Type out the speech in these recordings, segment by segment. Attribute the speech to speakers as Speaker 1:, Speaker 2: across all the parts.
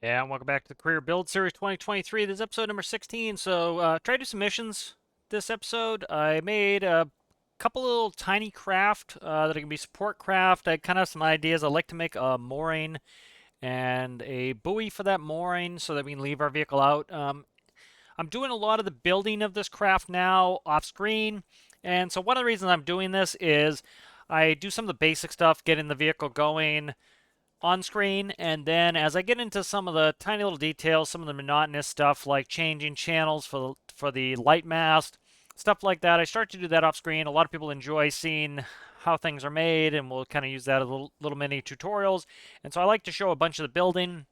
Speaker 1: Yeah, and welcome back to the Career Build Series 2023. This is episode number 16. So, try to do some missions this episode. I made a couple little tiny craft that can be support craft. I kind of have some ideas. I'd like to make a mooring and a buoy for that mooring so that we can leave our vehicle out. I'm doing a lot of the building of this craft now off screen. And so, one of the reasons I'm doing this is I do some of the basic stuff, getting the vehicle going on screen, and then as I get into some of the tiny little details, some of the monotonous stuff like changing channels for the light mast, stuff like that, I start to do that off screen. A lot of people enjoy seeing how things are made, and we'll kind of use that as little mini tutorials. And so I like to show a bunch of the building.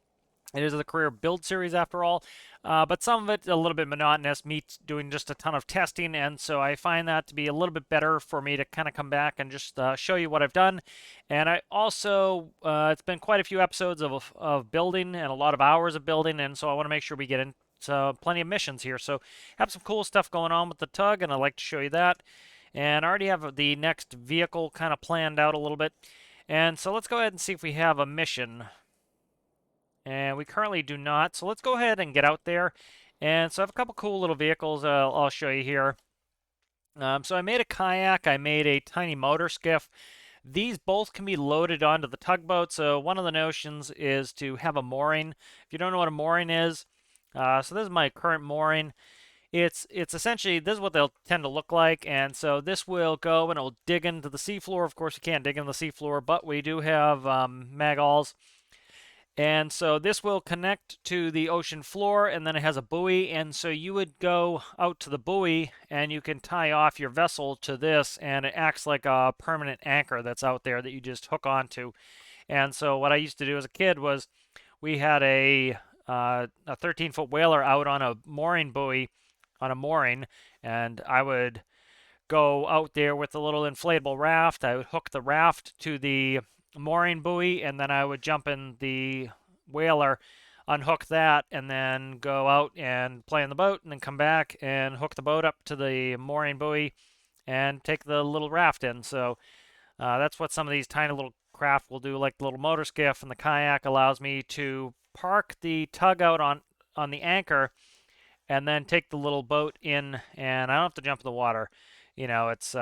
Speaker 1: It is a career build series after all, but some of it a little bit monotonous, me doing just a ton of testing, and so I find that to be a little bit better for me to kind of come back and just show you what I've done. And I also, it's been quite a few episodes of building and a lot of hours of building, and so I want to make sure we get into plenty of missions here. So have some cool stuff going on with the tug, and I'd like to show you that. And I already have the next vehicle kind of planned out a little bit. And so let's go ahead and see if we have a mission. And we currently do not. So let's go ahead and get out there. And so I have a couple cool little vehicles I'll show you here. So I made a kayak. I made a tiny motor skiff. These both can be loaded onto the tugboat. So one of the notions is to have a mooring. If you don't know what a mooring is, so this is my current mooring. It's essentially, this is what they'll tend to look like. And so this will go and it'll dig into the seafloor. Of course, you can't dig into the seafloor, but we do have mag-alls. And so this will connect to the ocean floor, and then it has a buoy. And so you would go out to the buoy and you can tie off your vessel to this, and it acts like a permanent anchor that's out there that you just hook onto. And so what I used to do as a kid was we had a 13-foot whaler out on a mooring buoy on a mooring, and I would go out there with a little inflatable raft. I would hook the raft to the mooring buoy, and then I would jump in the whaler, unhook that, and then go out and play on the boat, and then come back and hook the boat up to the mooring buoy and take the little raft in. So that's what some of these tiny little craft will do, like the little motor skiff, and the kayak allows me to park the tug out on the anchor and then take the little boat in, and I don't have to jump in the water. It's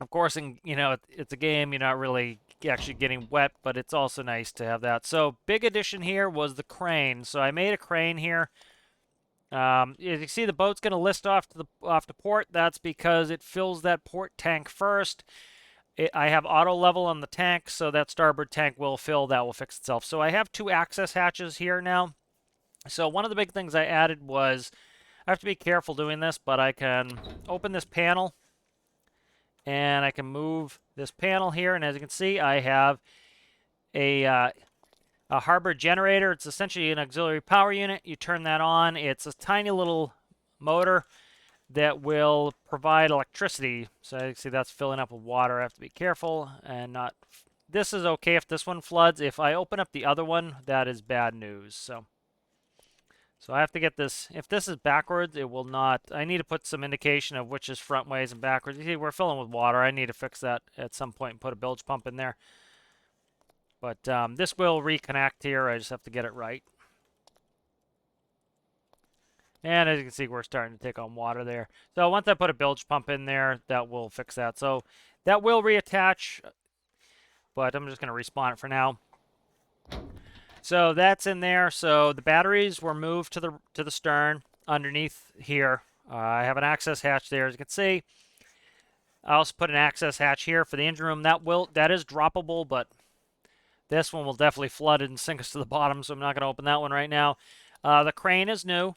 Speaker 1: of course, it's a game. You're not really actually getting wet, but it's also nice to have that. So big addition here was the crane. So I made a crane here. As you see, the boat's going to list off to port. That's because it fills that port tank first. I have auto level on the tank, so that starboard tank will fill. That will fix itself. So I have two access hatches here now. So one of the big things I added was, I have to be careful doing this, but I can open this panel and I can move this panel here, and as you can see, I have a harbor generator. It's essentially an auxiliary power unit. You turn that on. It's a tiny little motor that will provide electricity. So you can see that's filling up with water. I have to be careful and not. This is okay if this one floods. If I open up the other one, that is bad news. So I have to get this. If this is backwards, it will not. I need to put some indication of which is front ways and backwards. You see, we're filling with water. I need to fix that at some point and put a bilge pump in there. But this will reconnect here. I just have to get it right. And as you can see, we're starting to take on water there. So once I put a bilge pump in there, that will fix that. So that will reattach, but I'm just going to respawn it for now. So that's in there. So the batteries were moved to the stern underneath here. I have an access hatch there, as you can see. I also put an access hatch here for the engine room. That is droppable, but this one will definitely flood it and sink us to the bottom, so I'm not going to open that one right now. The crane is new.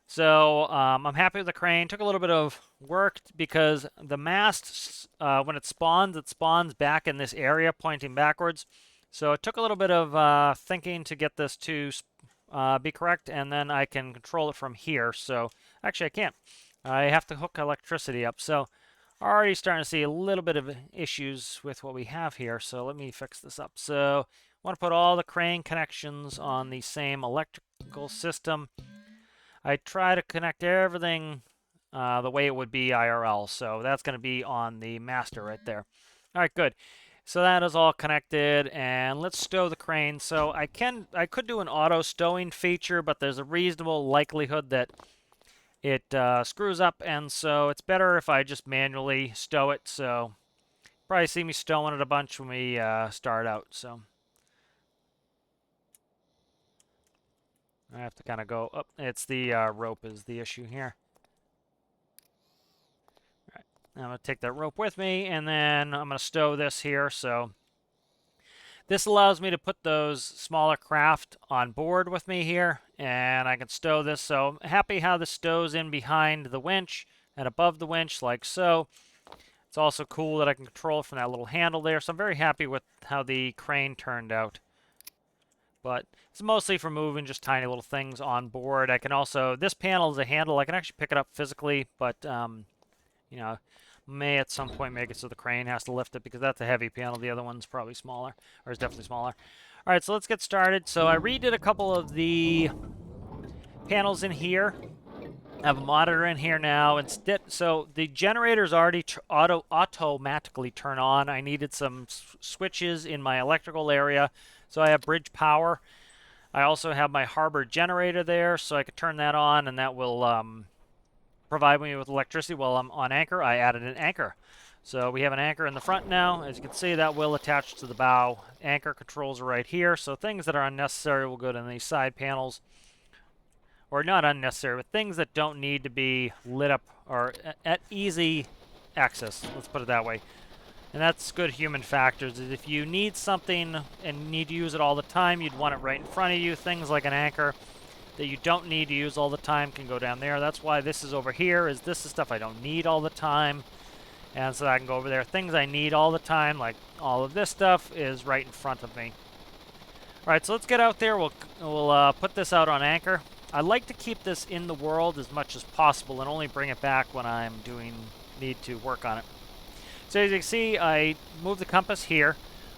Speaker 1: So I'm happy with the crane. Took a little bit of work because the mast, when it spawns back in this area, pointing backwards. So it took a little bit of thinking to get this to be correct, and then I can control it from here. So actually I can't. I have to hook electricity up. So already starting to see a little bit of issues with what we have here. So let me fix this up. So I want to put all the crane connections on the same electrical system. I try to connect everything the way it would be IRL. So that's going to be on the master right there. All right, good. So that is all connected, and let's stow the crane. So I could do an auto stowing feature, but there's a reasonable likelihood that it screws up, and so it's better if I just manually stow it. So probably see me stowing it a bunch when we start out. So I have to kind of go up. It's the rope is the issue here. All right, I'm gonna take that rope with me, and then I'm gonna stow this here. So this allows me to put those smaller craft on board with me here, and I can stow this. So I'm happy how this stows in behind the winch and above the winch like so. It's also cool that I can control it from that little handle there, so I'm very happy with how the crane turned out. But it's mostly for moving just tiny little things on board. I can also, this panel is a handle, I can actually pick it up physically, but you know, may at some point make it so the crane has to lift it because that's a heavy panel. The other one's probably smaller, or is definitely smaller. All right, so let's get started. So I redid a couple of the panels in here. I have a monitor in here now. Instead, so the generator's already automatically turn on. I needed some switches in my electrical area, so I have bridge power. I also have my harbor generator there, so I could turn that on, and that will provide me with electricity while I'm on anchor. I added an anchor. So we have an anchor in the front now. As you can see, that will attach to the bow. Anchor controls are right here, so things that are unnecessary will go to these side panels. Or not unnecessary, but things that don't need to be lit up or at easy access, let's put it that way. And that's good human factors. Is if you need something and need to use it all the time, you'd want it right in front of you. Things like an anchor that you don't need to use all the time can go down there. That's why this is over here, is this is stuff I don't need all the time. And so I can go over there. Things I need all the time, like all of this stuff, is right in front of me. All right, so let's get out there. We'll put this out on anchor. I like to keep this in the world as much as possible and only bring it back when I'm need to work on it. So as you can see, I moved the compass here.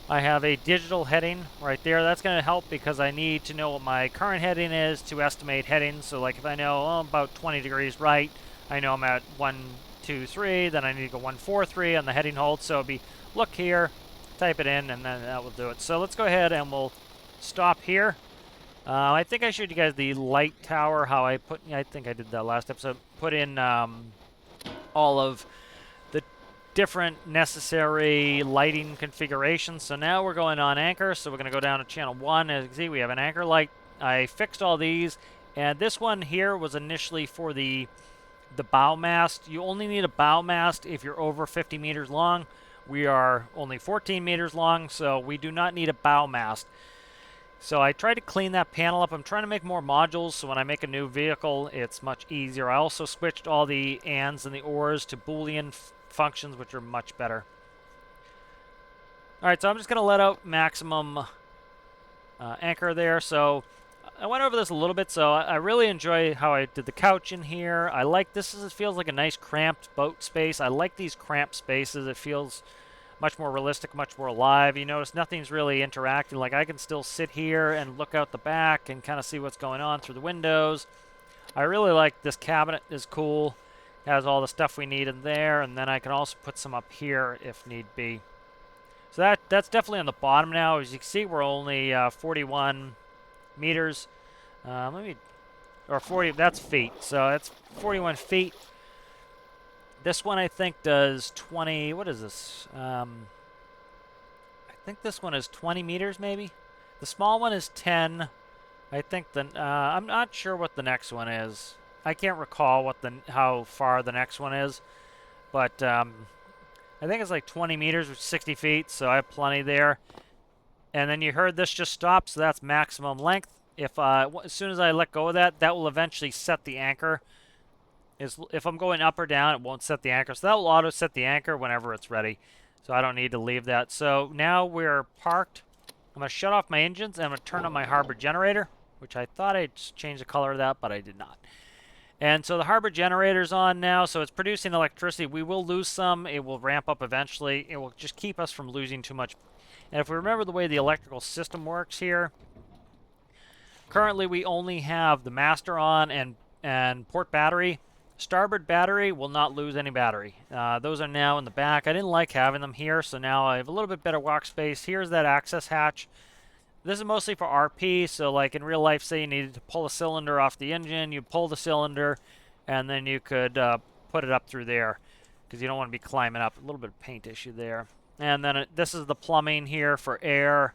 Speaker 1: I have a digital heading right there. That's going to help because I need to know what my current heading is to estimate headings. So like if I know about 20 degrees right, I know I'm at 123, then I need to go 143 on the heading hold. So it'll be look here, type it in, and then that will do it. So let's go ahead and we'll stop here. I think I showed you guys the light tower, how I think I did that last episode, put in all of the different necessary lighting configurations. So now we're going on anchor, so we're going to go down to channel 1. As you can see, we have an anchor light. I fixed all these, and this one here was initially for the bow mast. You only need a bow mast if you're over 50 meters long. We are only 14 meters long, so we do not need a bow mast. So I tried to clean that panel up. I'm trying to make more modules, so when I make a new vehicle, it's much easier. I also switched all the ands and the ors to Boolean functions, which are much better. All right, so I'm just going to let out maximum anchor there. So I went over this a little bit, so I really enjoy how I did the couch in here. I like this. It feels like a nice cramped boat space. I like these cramped spaces. It feels much more realistic, much more alive. You notice nothing's really interacting. Like I can still sit here and look out the back and kind of see what's going on through the windows. I really like this cabinet. Is cool. Has all the stuff we need in there, and then I can also put some up here if need be. So that's definitely on the bottom now. As you can see, we're only 41 meters. Or 40. That's feet. So that's 41 feet. This one I think does 20, what is this? I think this one is 20 meters maybe. The small one is 10. I think I'm not sure what the next one is. I can't recall how far the next one is. But I think it's like 20 meters, which is 60 feet, so I have plenty there. And then you heard this just stop, so that's maximum length. As soon as I let go of that, that will eventually set the anchor. If I'm going up or down, it won't set the anchor. So that will auto set the anchor whenever it's ready. So I don't need to leave that. So now we're parked. I'm going to shut off my engines and I'm going to turn on my harbor generator, which I thought I'd change the color of that, but I did not. And so the harbor generator's on now, so it's producing electricity. We will lose some. It will ramp up eventually. It will just keep us from losing too much. And if we remember the way the electrical system works here, currently we only have the master on and port battery. Starboard battery will not lose any battery. Those are now in the back. I didn't like having them here, so now I have a little bit better walk space. Here's that access hatch. This is mostly for RP, so like in real life, say you needed to pull a cylinder off the engine, you pull the cylinder, and then you could put it up through there, because you don't want to be climbing up. A little bit of paint issue there. And then this is the plumbing here for air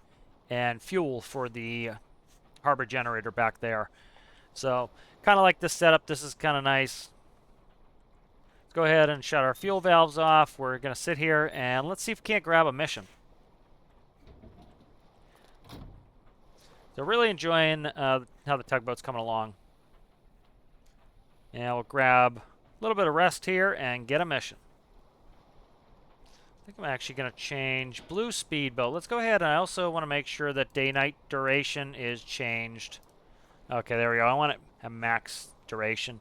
Speaker 1: and fuel for the harbor generator back there. So kind of like this setup. This is kind of nice. Let's go ahead and shut our fuel valves off. We're going to sit here and let's see if we can't grab a mission. So really enjoying how the tugboat's coming along. And we'll grab a little bit of rest here and get a mission. I think I'm actually going to change blue speedboat. Let's go ahead, and I also want to make sure that day-night duration is changed. Okay, there we go. I want it at max duration.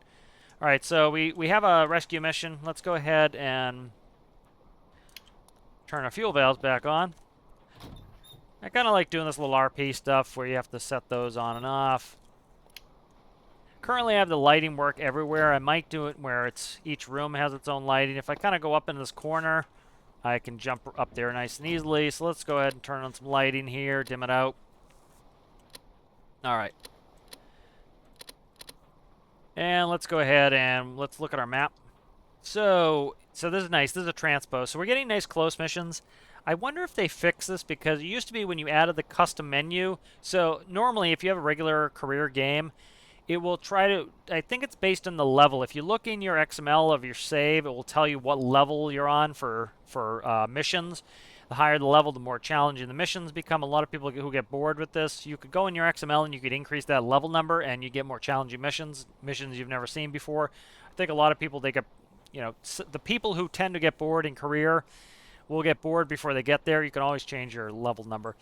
Speaker 1: All right, so we have a rescue mission. Let's go ahead and turn our fuel valves back on. I kind of like doing this little RP stuff where you have to set those on and off. Currently, I have the lighting work everywhere. I might do it where each room has its own lighting. If I kind of go up in this corner, I can jump up there nice and easily. So let's go ahead and turn on some lighting here, dim it out. All right. And let's go ahead and let's look at our map. So this is nice. This is a transpo. So we're getting nice close missions. I wonder if they fix this, because it used to be when you added the custom menu. So normally if you have a regular career game, it will try to, I think it's based on the level. If you look in your XML of your save, it will tell you what level you're on for missions. The higher the level, the more challenging the missions become. A lot of people who get bored with this, you could go in your XML and you could increase that level number and you get more challenging missions you've never seen before. I think a lot of people, they get, the people who tend to get bored in career will get bored before they get there. You can always change your level number.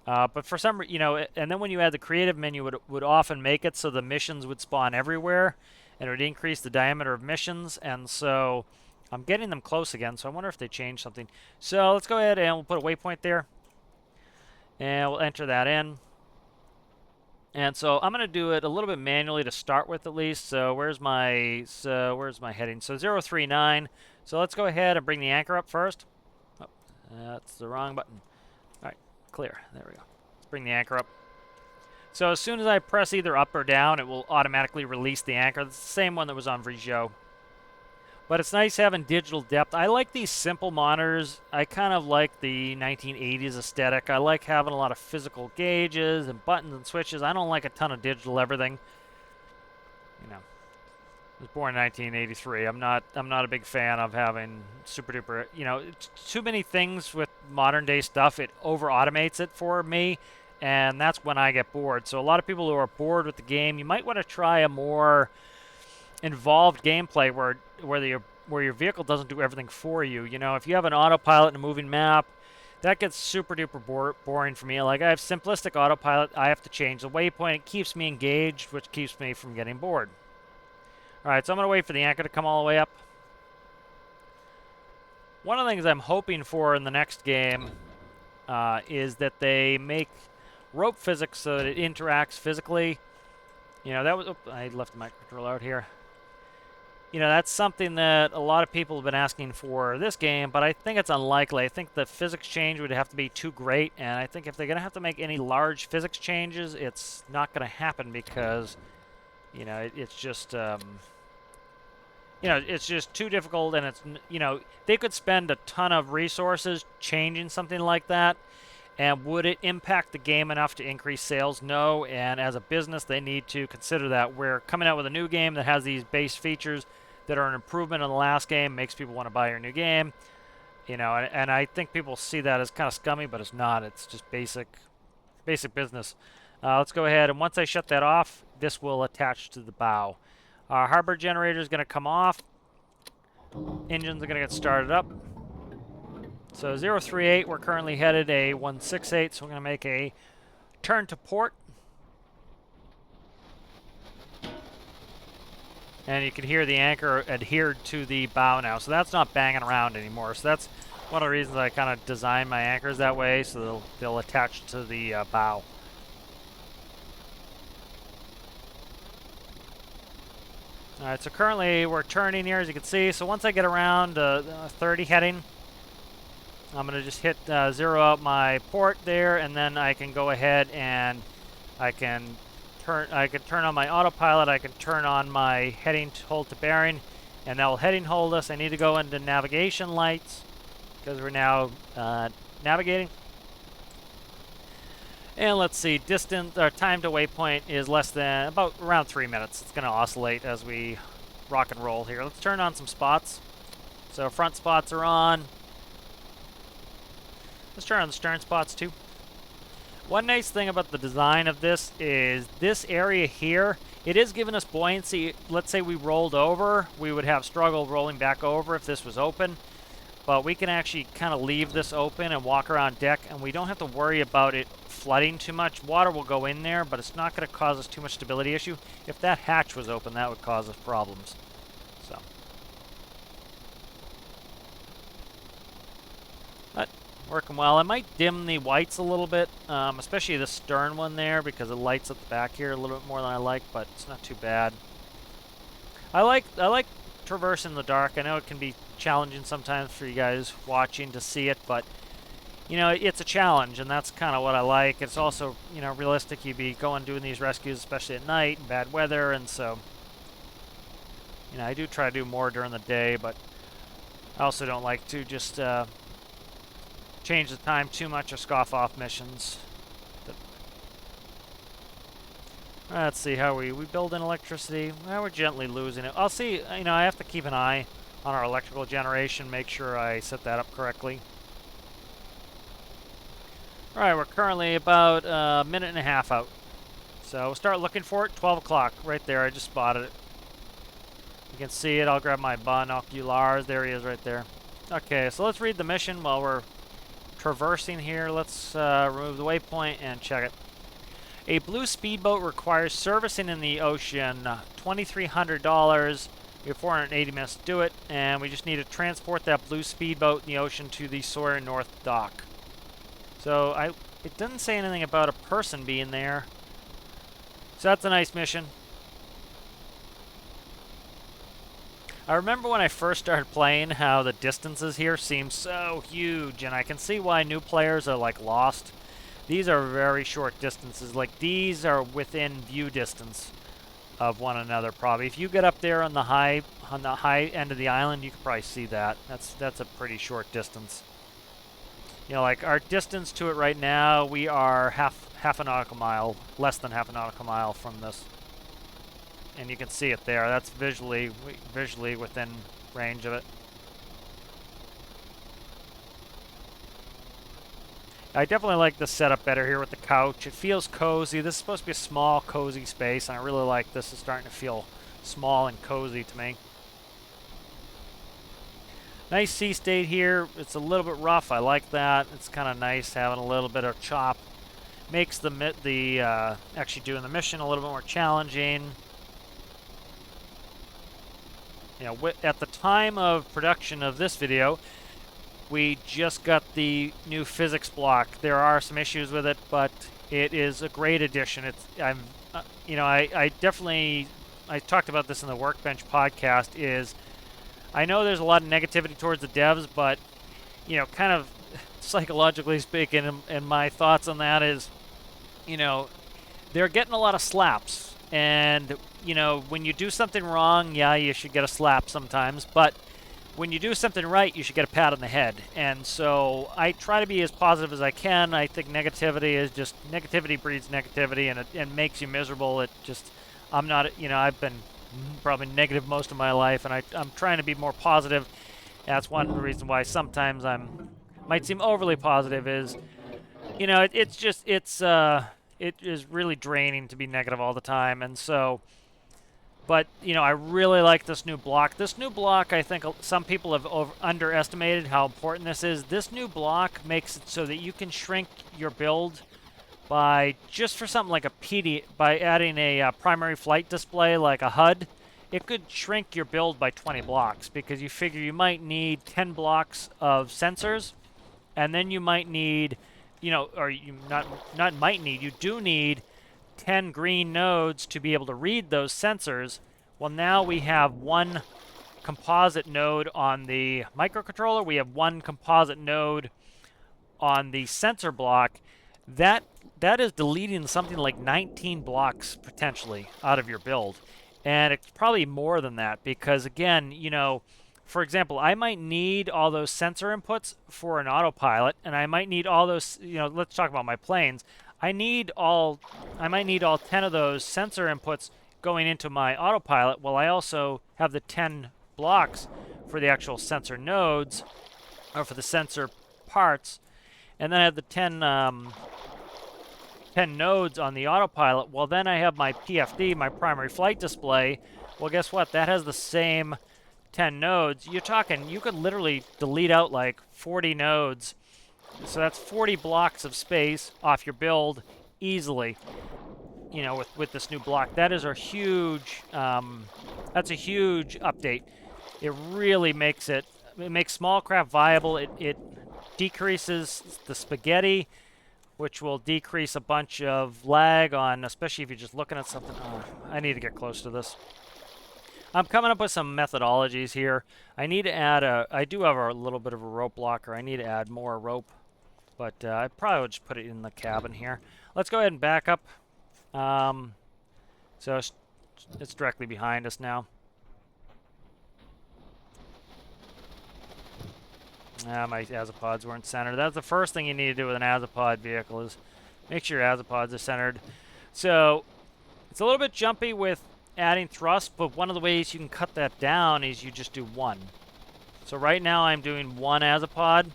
Speaker 1: But for some, and then when you add the creative menu, it would often make it so the missions would spawn everywhere, and it would increase the diameter of missions. And so I'm getting them close again, so I wonder if they changed something. So let's go ahead and we'll put a waypoint there, and we'll enter that in. And so I'm going to do it a little bit manually to start with, at least. So where's my heading? So 039. So let's go ahead and bring the anchor up first. Oh, that's the wrong button. All right, clear. There we go. Let's bring the anchor up. So as soon as I press either up or down, it will automatically release the anchor. It's the same one that was on Vrigio. But it's nice having digital depth. I like these simple monitors. I kind of like the 1980s aesthetic. I like having a lot of physical gauges and buttons and switches. I don't like a ton of digital everything. I was born in 1983. I'm not a big fan of having super duper, too many things with modern day stuff. It over automates it for me, and that's when I get bored. So a lot of people who are bored with the game, you might want to try a more involved gameplay where your vehicle doesn't do everything for you. If you have an autopilot and a moving map, that gets super duper boring for me. Like, I have simplistic autopilot. I have to change the waypoint. It keeps me engaged, which keeps me from getting bored. All right, so I'm going to wait for the anchor to come all the way up. One of the things I'm hoping for in the next game is that they make rope physics so that it interacts physically. That was... I left the microcontroller out here. That's something that a lot of people have been asking for this game, but I think it's unlikely. I think the physics change would have to be too great, and I think if they're going to have to make any large physics changes, it's not going to happen because, it's just, it's just too difficult, and it's, they could spend a ton of resources changing something like that, and would it impact the game enough to increase sales? No, and as a business, they need to consider that. We're coming out with a new game that has these base features that are an improvement on the last game, makes people want to buy your new game. And I think people see that as kind of scummy, but it's not. It's just basic business. Let's go ahead, and once I shut that off, this will attach to the bow. Our harbor generator is going to come off. Engines are going to get started up. So 038, we're currently headed a 168, so we're going to make a turn to port. And you can hear the anchor adhered to the bow now, so that's not banging around anymore. So that's one of the reasons I kind of designed my anchors that way, so they'll attach to the bow. All right, so currently we're turning here, as you can see. So once I get around 30 heading, I'm going to just hit zero out my port there, and then I can go ahead and I can turn on my autopilot. I can turn on my heading hold to bearing, and that will heading hold us. I need to go into navigation lights because we're now navigating. And let's see, distance or time to waypoint is less than about around 3 minutes. It's going to oscillate as we rock and roll here. Let's turn on some spots. So front spots are on. Let's turn on the stern spots too. One nice thing about the design of this is this area here, it is giving us buoyancy. Let's say we rolled over, we would have struggle rolling back over if this was open. But we can actually kind of leave this open and walk around deck, and we don't have to worry about it flooding too much. Water will go in there, but it's not going to cause us too much stability issue. If that hatch was open, that would cause us problems. So, but working well. I might dim the whites a little bit, especially the stern one there, because it lights at the back here a little bit more than I like, but it's not too bad. I like traversing in the dark. I know it can be challenging sometimes for you guys watching to see it, but you know, it's a challenge, and that's kind of what I like. It's also, you know, realistic. You'd be doing these rescues, especially at night and bad weather, and so, you know, I do try to do more during the day, but I also don't like to just change the time too much or scoff off missions. But, let's see how we build in electricity. Well, we're gently losing it. I'll see. You know, I have to keep an eye on our electrical generation, make sure I set that up correctly. Alright, we're currently about a minute and a half out. So we'll start looking for it. 12 o'clock, right there. I just spotted it. You can see it. I'll grab my binoculars. There he is right there. Okay, so let's read the mission while we're traversing here. Let's remove the waypoint and check it. A blue speedboat requires servicing in the ocean. $2,300. We have 480 minutes to do it, and we just need to transport that blue speedboat in the ocean to the Sawyer North dock. So it doesn't say anything about a person being there. So that's a nice mission. I remember when I first started playing how the distances here seem so huge, and I can see why new players are like lost. These are very short distances. Like these are within view distance of one another probably. If you get up there on the high end of the island, you can probably see that. That's a pretty short distance. You know, like our distance to it right now, we are half a nautical mile, less than half a nautical mile from this. And you can see it there. That's visually within range of it. I definitely like the setup better here with the couch. It feels cozy. This is supposed to be a small, cozy space, and I really like this. It's starting to feel small and cozy to me. Nice sea state here. It's a little bit rough. I like that. It's kind of nice having a little bit of chop. Makes the actually doing the mission a little bit more challenging. You know, at the time of production of this video, we just got the new physics block. There are some issues with it, but it is a great addition. You know, I definitely, I talked about this in the Workbench podcast, is I know there's a lot of negativity towards the devs, but, you know, kind of psychologically speaking, and my thoughts on that is, you know, they're getting a lot of slaps. And, you know, when you do something wrong, yeah, you should get a slap sometimes, but when you do something right, you should get a pat on the head. And so I try to be as positive as I can. I think negativity is just, negativity breeds negativity, and it makes you miserable. It just, I'm not, you know, I've been probably negative most of my life, and I'm trying to be more positive. That's one reason why sometimes might seem overly positive is, you know, it is really draining to be negative all the time. And so, but, you know, I really like this new block. This new block, I think some people have underestimated how important this is. This new block makes it so that you can shrink your build by, just for something like a PD, by adding a primary flight display like a HUD, it could shrink your build by 20 blocks, because you figure you might need 10 blocks of sensors, and then you might need, you know, or you not might need, you do need 10 green nodes to be able to read those sensors, Well, now we have one composite node on the microcontroller. We have one composite node on the sensor block. That is deleting something like 19 blocks potentially out of your build. And it's probably more than that because, again, you know, for example, I might need all those sensor inputs for an autopilot, and I might need all those, you know, let's talk about my planes. I might need all 10 of those sensor inputs going into my autopilot, while I also have the 10 blocks for the actual sensor nodes, or for the sensor parts, and then I have the 10 nodes on the autopilot. Well, then I have my PFD, my primary flight display. Well, guess what? That has the same 10 nodes. You're talking, you could literally delete out like 40 nodes. So that's 40 blocks of space off your build easily, you know, with this new block. That is a huge, that's a huge update. It really makes it makes small craft viable. It decreases the spaghetti, which will decrease a bunch of lag on, especially if you're just looking at something. Oh, I need to get close to this. I'm coming up with some methodologies here. I need to add I do have a little bit of a rope blocker. I need to add more rope, but I probably would just put it in the cabin here. Let's go ahead and back up. So it's directly behind us now. My azipods weren't centered. That's the first thing you need to do with an azipod vehicle is make sure your azipods are centered. So it's a little bit jumpy with adding thrust, but one of the ways you can cut that down is you just do one. So right now I'm doing one azipod,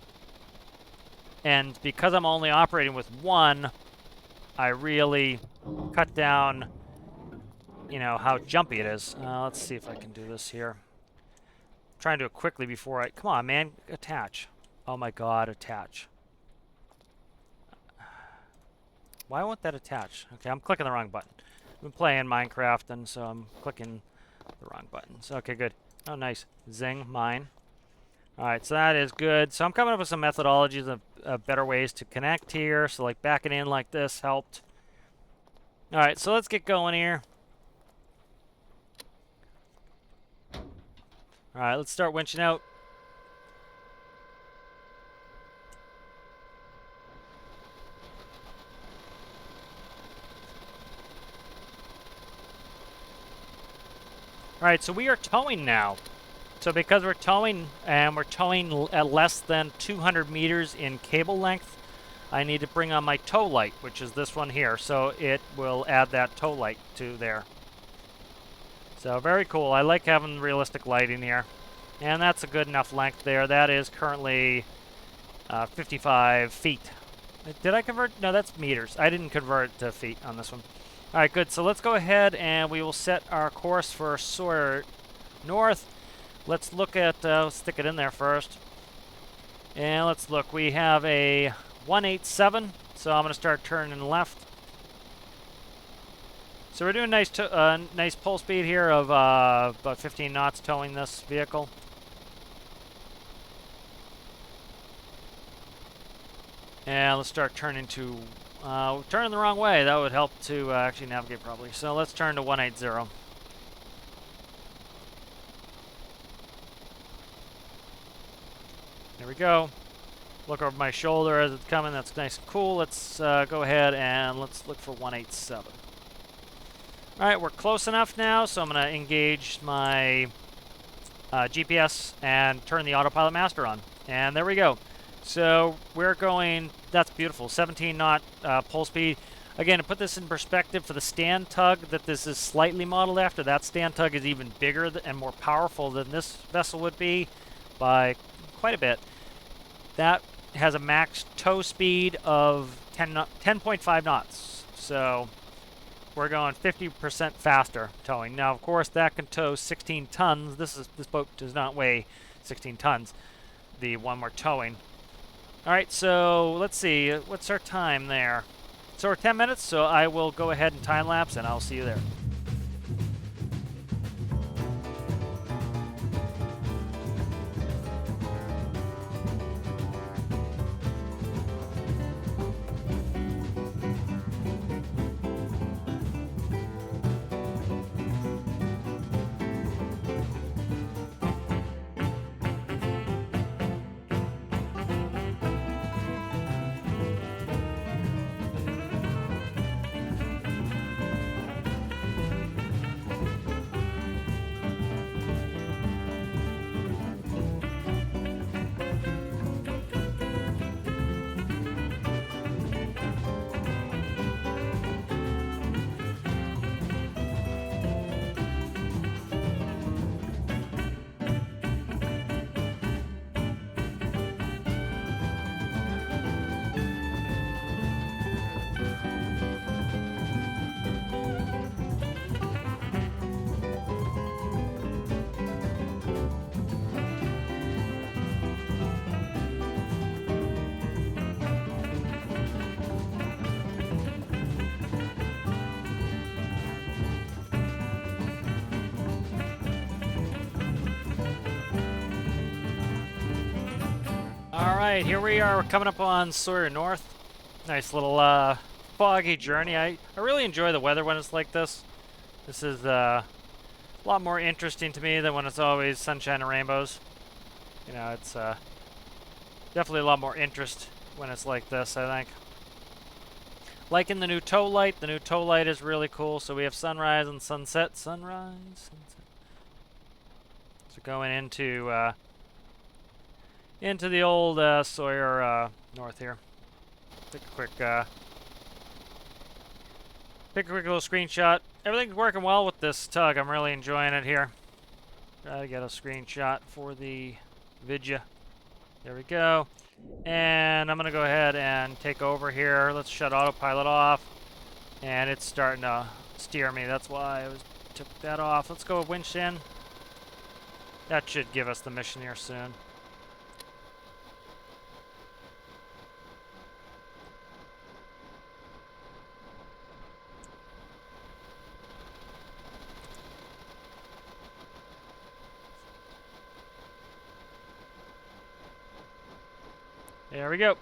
Speaker 1: and because I'm only operating with one, I really cut down, you know, how jumpy it is. Let's see if I can do this here. Trying to do it quickly before I... Come on, man. Attach. Oh, my God. Attach. Why won't that attach? Okay, I'm clicking the wrong button. I've been playing Minecraft, and so I'm clicking the wrong buttons. Okay, good. Oh, nice. Zing. Mine. All right, so that is good. So I'm coming up with some methodologies of better ways to connect here. So, like, backing in like this helped. All right, so let's get going here. All right, let's start winching out. All right, so we are towing now. So because we're towing, and we're towing at less than 200 meters in cable length, I need to bring on my tow light, which is this one here. So it will add that tow light to there. So very cool. I like having realistic lighting here. And that's a good enough length there. That is currently 55 feet. Did I convert? No, that's meters. I didn't convert to feet on this one. All right, good. So let's go ahead and we will set our course for Sawyer North. Let's look at, stick it in there first. And let's look. We have a 187. So I'm going to start turning left. So we're doing nice pull speed here of about 15 knots towing this vehicle. And let's start turning to, turning the wrong way. That would help to actually navigate properly. So let's turn to 180. There we go. Look over my shoulder as it's coming. That's nice and cool. Let's go ahead and let's look for 187. All right, we're close enough now, so I'm going to engage my GPS and turn the autopilot master on. And there we go. So we're going, that's beautiful, 17 knot pull speed. Again, to put this in perspective, for the stand tug that this is slightly modeled after, that stand tug is even bigger and more powerful than this vessel would be by quite a bit. That has a max tow speed of 10.5 knots. So we're going 50% faster towing. Now, of course, that can tow 16 tons. This boat does not weigh 16 tons, the one we're towing. All right, so let's see. What's our time there? So we're 10 minutes, so I will go ahead and time lapse, and I'll see you there. Alright, here we are. We're coming up on Sawyer North. Nice little foggy journey. I really enjoy the weather when it's like this. This is a lot more interesting to me than when it's always sunshine and rainbows. You know, it's definitely a lot more interest when it's like this, I think. Liking the new tow light. The new tow light is really cool. So we have sunrise and sunset. Sunrise, sunset. So going into the old Sawyer North here. Take a quick little screenshot. Everything's working well with this tug. I'm really enjoying it here. Try to get a screenshot for the vidya. There we go. And I'm gonna go ahead and take over here. Let's shut autopilot off. And it's starting to steer me. That's why I took that off. Let's go winch in. That should give us the mission here soon. There we go.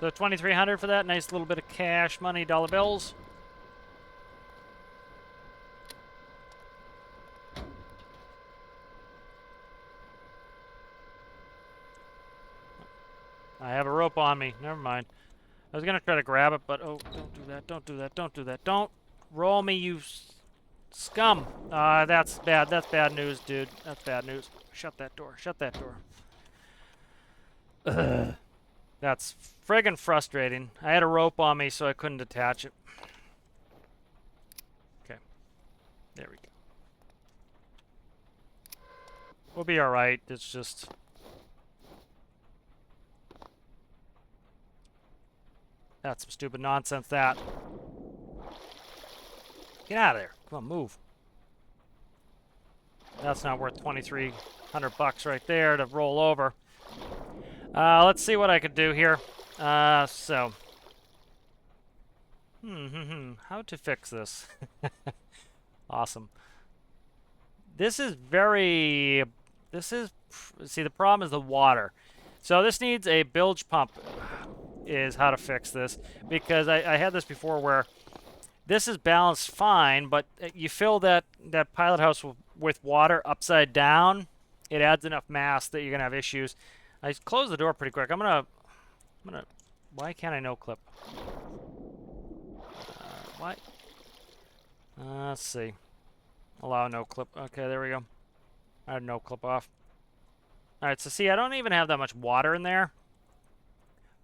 Speaker 1: So 2,300 for that. Nice little bit of cash money, dollar bills. I have a rope on me. Never mind. I was going to try to grab it, but oh, don't do that. Don't do that. Don't do that. Don't roll me, you scum. That's bad. That's bad news, dude. That's bad news. Shut that door. Shut that door. Ugh. That's friggin' frustrating. I had a rope on me, so I couldn't attach it. Okay. There we go. We'll be alright. It's just... That's some stupid nonsense, that. Get out of there. Come on, move. That's not worth 2,300 bucks right there to roll over. Let's see what I could do here. How to fix this? Awesome. See, the problem is the water. So this needs a bilge pump, is how to fix this. Because I had this before where this is balanced fine, but you fill that pilot house with water upside down, it adds enough mass that you're going to have issues. I closed the door pretty quick. I'm gonna. Why can't I no clip? Why? Let's see. Allow no clip. Okay, there we go. I had no clip off. All right. So see, I don't even have that much water in there.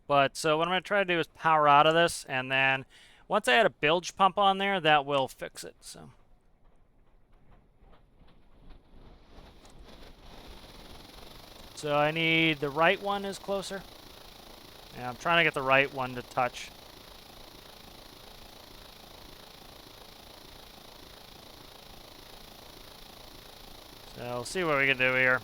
Speaker 1: But so what I'm gonna try to do is power out of this, and then once I add a bilge pump on there, that will fix it. So. So I need the right one is closer. Yeah, I'm trying to get the right one to touch. So we'll see what we can do here.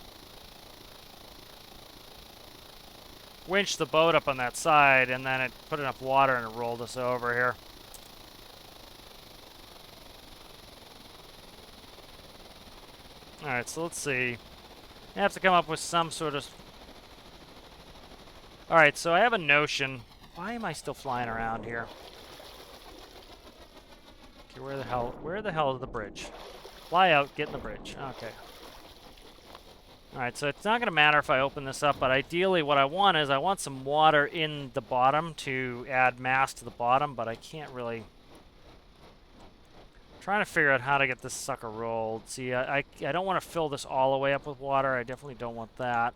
Speaker 1: Winch the boat up on that side, and then it put enough water and it rolled us over here. Alright, so let's see. I have to come up with some sort of... Alright, so I have a notion. Why am I still flying around here? Okay, where the hell is the bridge? Fly out, get in the bridge. Okay. Alright, so it's not going to matter if I open this up, but ideally what I want is I want some water in the bottom to add mass to the bottom, but I can't really... Trying to figure out how to get this sucker rolled. See, I don't want to fill this all the way up with water. I definitely don't want that.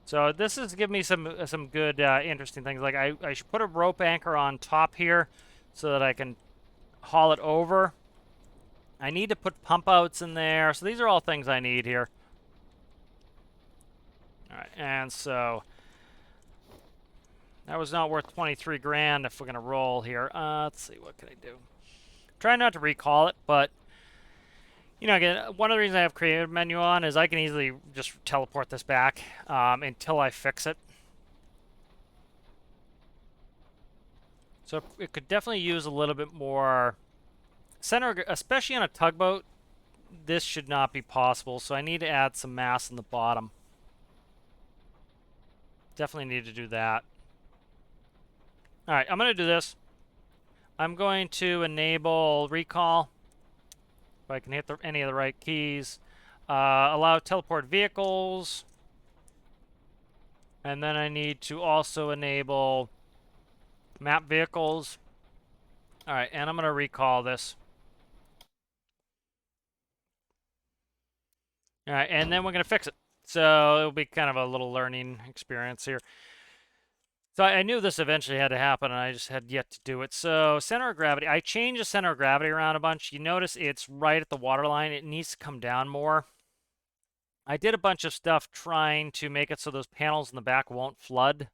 Speaker 1: So this is giving me some good interesting things. Like I should put a rope anchor on top here so that I can haul it over. I need to put pump outs in there. So these are all things I need here. All right, and so that was not worth 23 grand if we're gonna roll here. Let's see, what can I do? Try not to recall it, but you know, again, one of the reasons I have creative menu on is I can easily just teleport this back until I fix it. So it could definitely use a little bit more especially on a tugboat, this should not be possible, so I need to add some mass in the bottom. Definitely need to do that. All right, I'm going to do this. I'm going to enable recall. If I can hit any of the right keys. Allow teleport vehicles. And then I need to also enable map vehicles. All right, and I'm going to recall this. All right, and then we're going to fix it. So it'll be kind of a little learning experience here. So I knew this eventually had to happen, and I just had yet to do it. So center of gravity, I changed the center of gravity around a bunch. You notice it's right at the waterline. It needs to come down more. I did a bunch of stuff trying to make it so those panels in the back won't flood.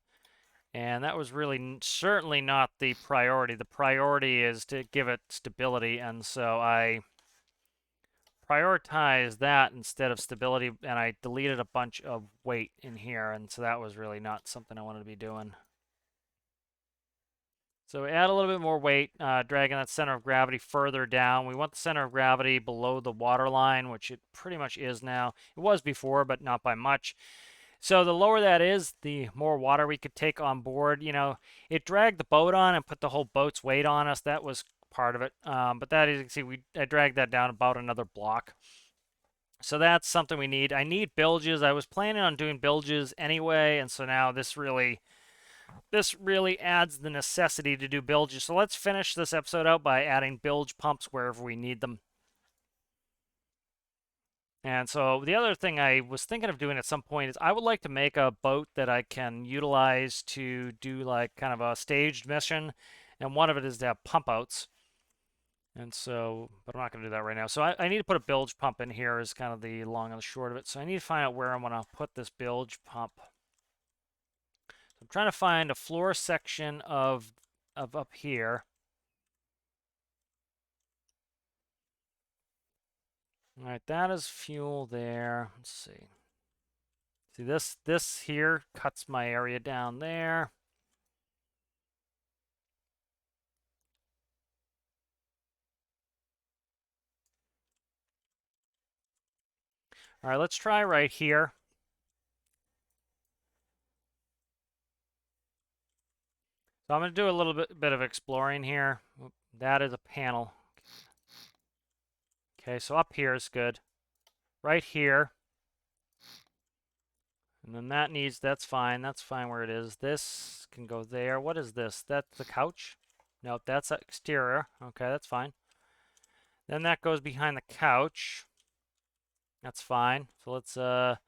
Speaker 1: And that was really certainly not the priority. The priority is to give it stability, and so I prioritized that instead of stability, and I deleted a bunch of weight in here, and so that was really not something I wanted to be doing. So we add a little bit more weight, dragging that center of gravity further down. We want the center of gravity below the water line, which it pretty much is now. It was before, but not by much. So the lower that is, the more water we could take on board. You know, it dragged the boat on and put the whole boat's weight on us. That was part of it. But that, as you can see, I dragged that down about another block. So that's something we need. I need bilges. I was planning on doing bilges anyway, and so now this really adds the necessity to do bilges. So let's finish this episode out by adding bilge pumps wherever we need them. And so the other thing I was thinking of doing at some point is I would like to make a boat that I can utilize to do like kind of a staged mission. And one of it is to have pump outs. And so, but I'm not going to do that right now. So I need to put a bilge pump in here is kind of the long and the short of it. So I need to find out where I want to put this bilge pump. So I'm trying to find a floor section of up here. All right, that is fuel there. Let's see. See, this here cuts my area down there. All right, let's try right here. So I'm going to do a little bit of exploring here. That is a panel. Okay, so up here is good. Right here. And then that's fine. That's fine where it is. This can go there. What is this? That's the couch? Nope, that's exterior. Okay, that's fine. Then that goes behind the couch. That's fine. So let's, that's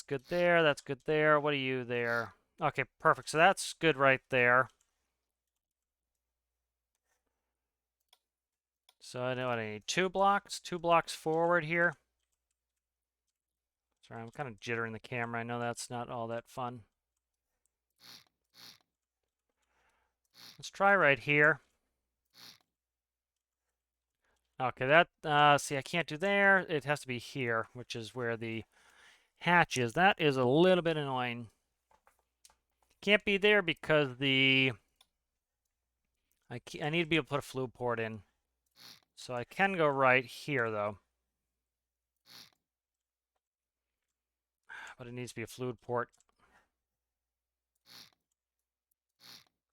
Speaker 1: good there. That's good there. What are you there? Okay, perfect. So that's good right there. So I know I need 2 blocks forward here. Sorry, I'm kind of jittering the camera. I know that's not all that fun. Let's try right here. Okay, that, see, I can't do there. It has to be here, which is where the hatch is. That is a little bit annoying. Can't be there because I need to be able to put a fluid port in. So I can go right here, though. But it needs to be a fluid port.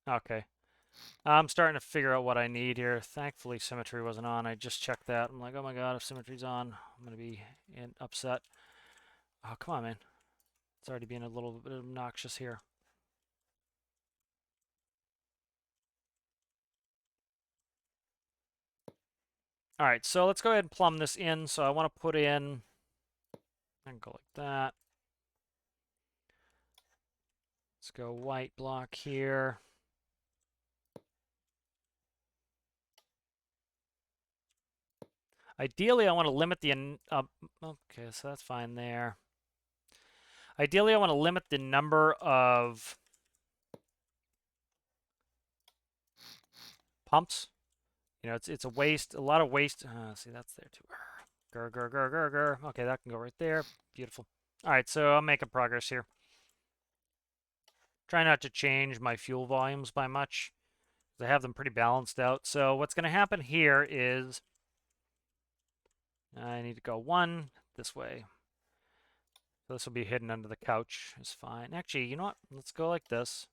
Speaker 1: Okay. I'm starting to figure out what I need here. Thankfully, symmetry wasn't on. I just checked that. I'm like, oh my god, if symmetry's on, I'm going to be upset. Oh, come on, man. It's already being a little bit obnoxious here. All right, so let's go ahead and plumb this in. So I want to put in, I can go like that. Let's go white block here. Ideally, I want to limit the, okay, so that's fine there. Ideally, I want to limit the number of pumps. You know, it's a waste, a lot of waste. See, that's there too. Grr, grr, grr, grr, grr. Okay, that can go right there. Beautiful. All right, so I'm making progress here. Try not to change my fuel volumes by much. I have them pretty balanced out. So what's going to happen here is I need to go one this way. So this will be hidden under the couch. It's fine. Actually, you know what? Let's go like this.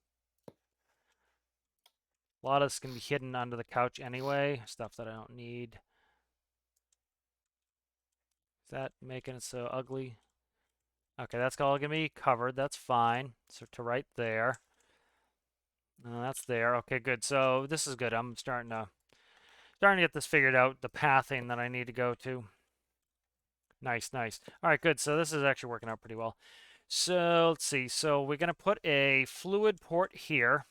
Speaker 1: A lot of this can be hidden under the couch anyway. Stuff that I don't need. Is that making it so ugly? Okay, that's all going to be covered. That's fine. So to right there. That's there. Okay, good. So this is good. I'm starting to get this figured out. The pathing that I need to go to. Nice, nice. All right, good. So this is actually working out pretty well. So let's see. So we're going to put a fluid port here.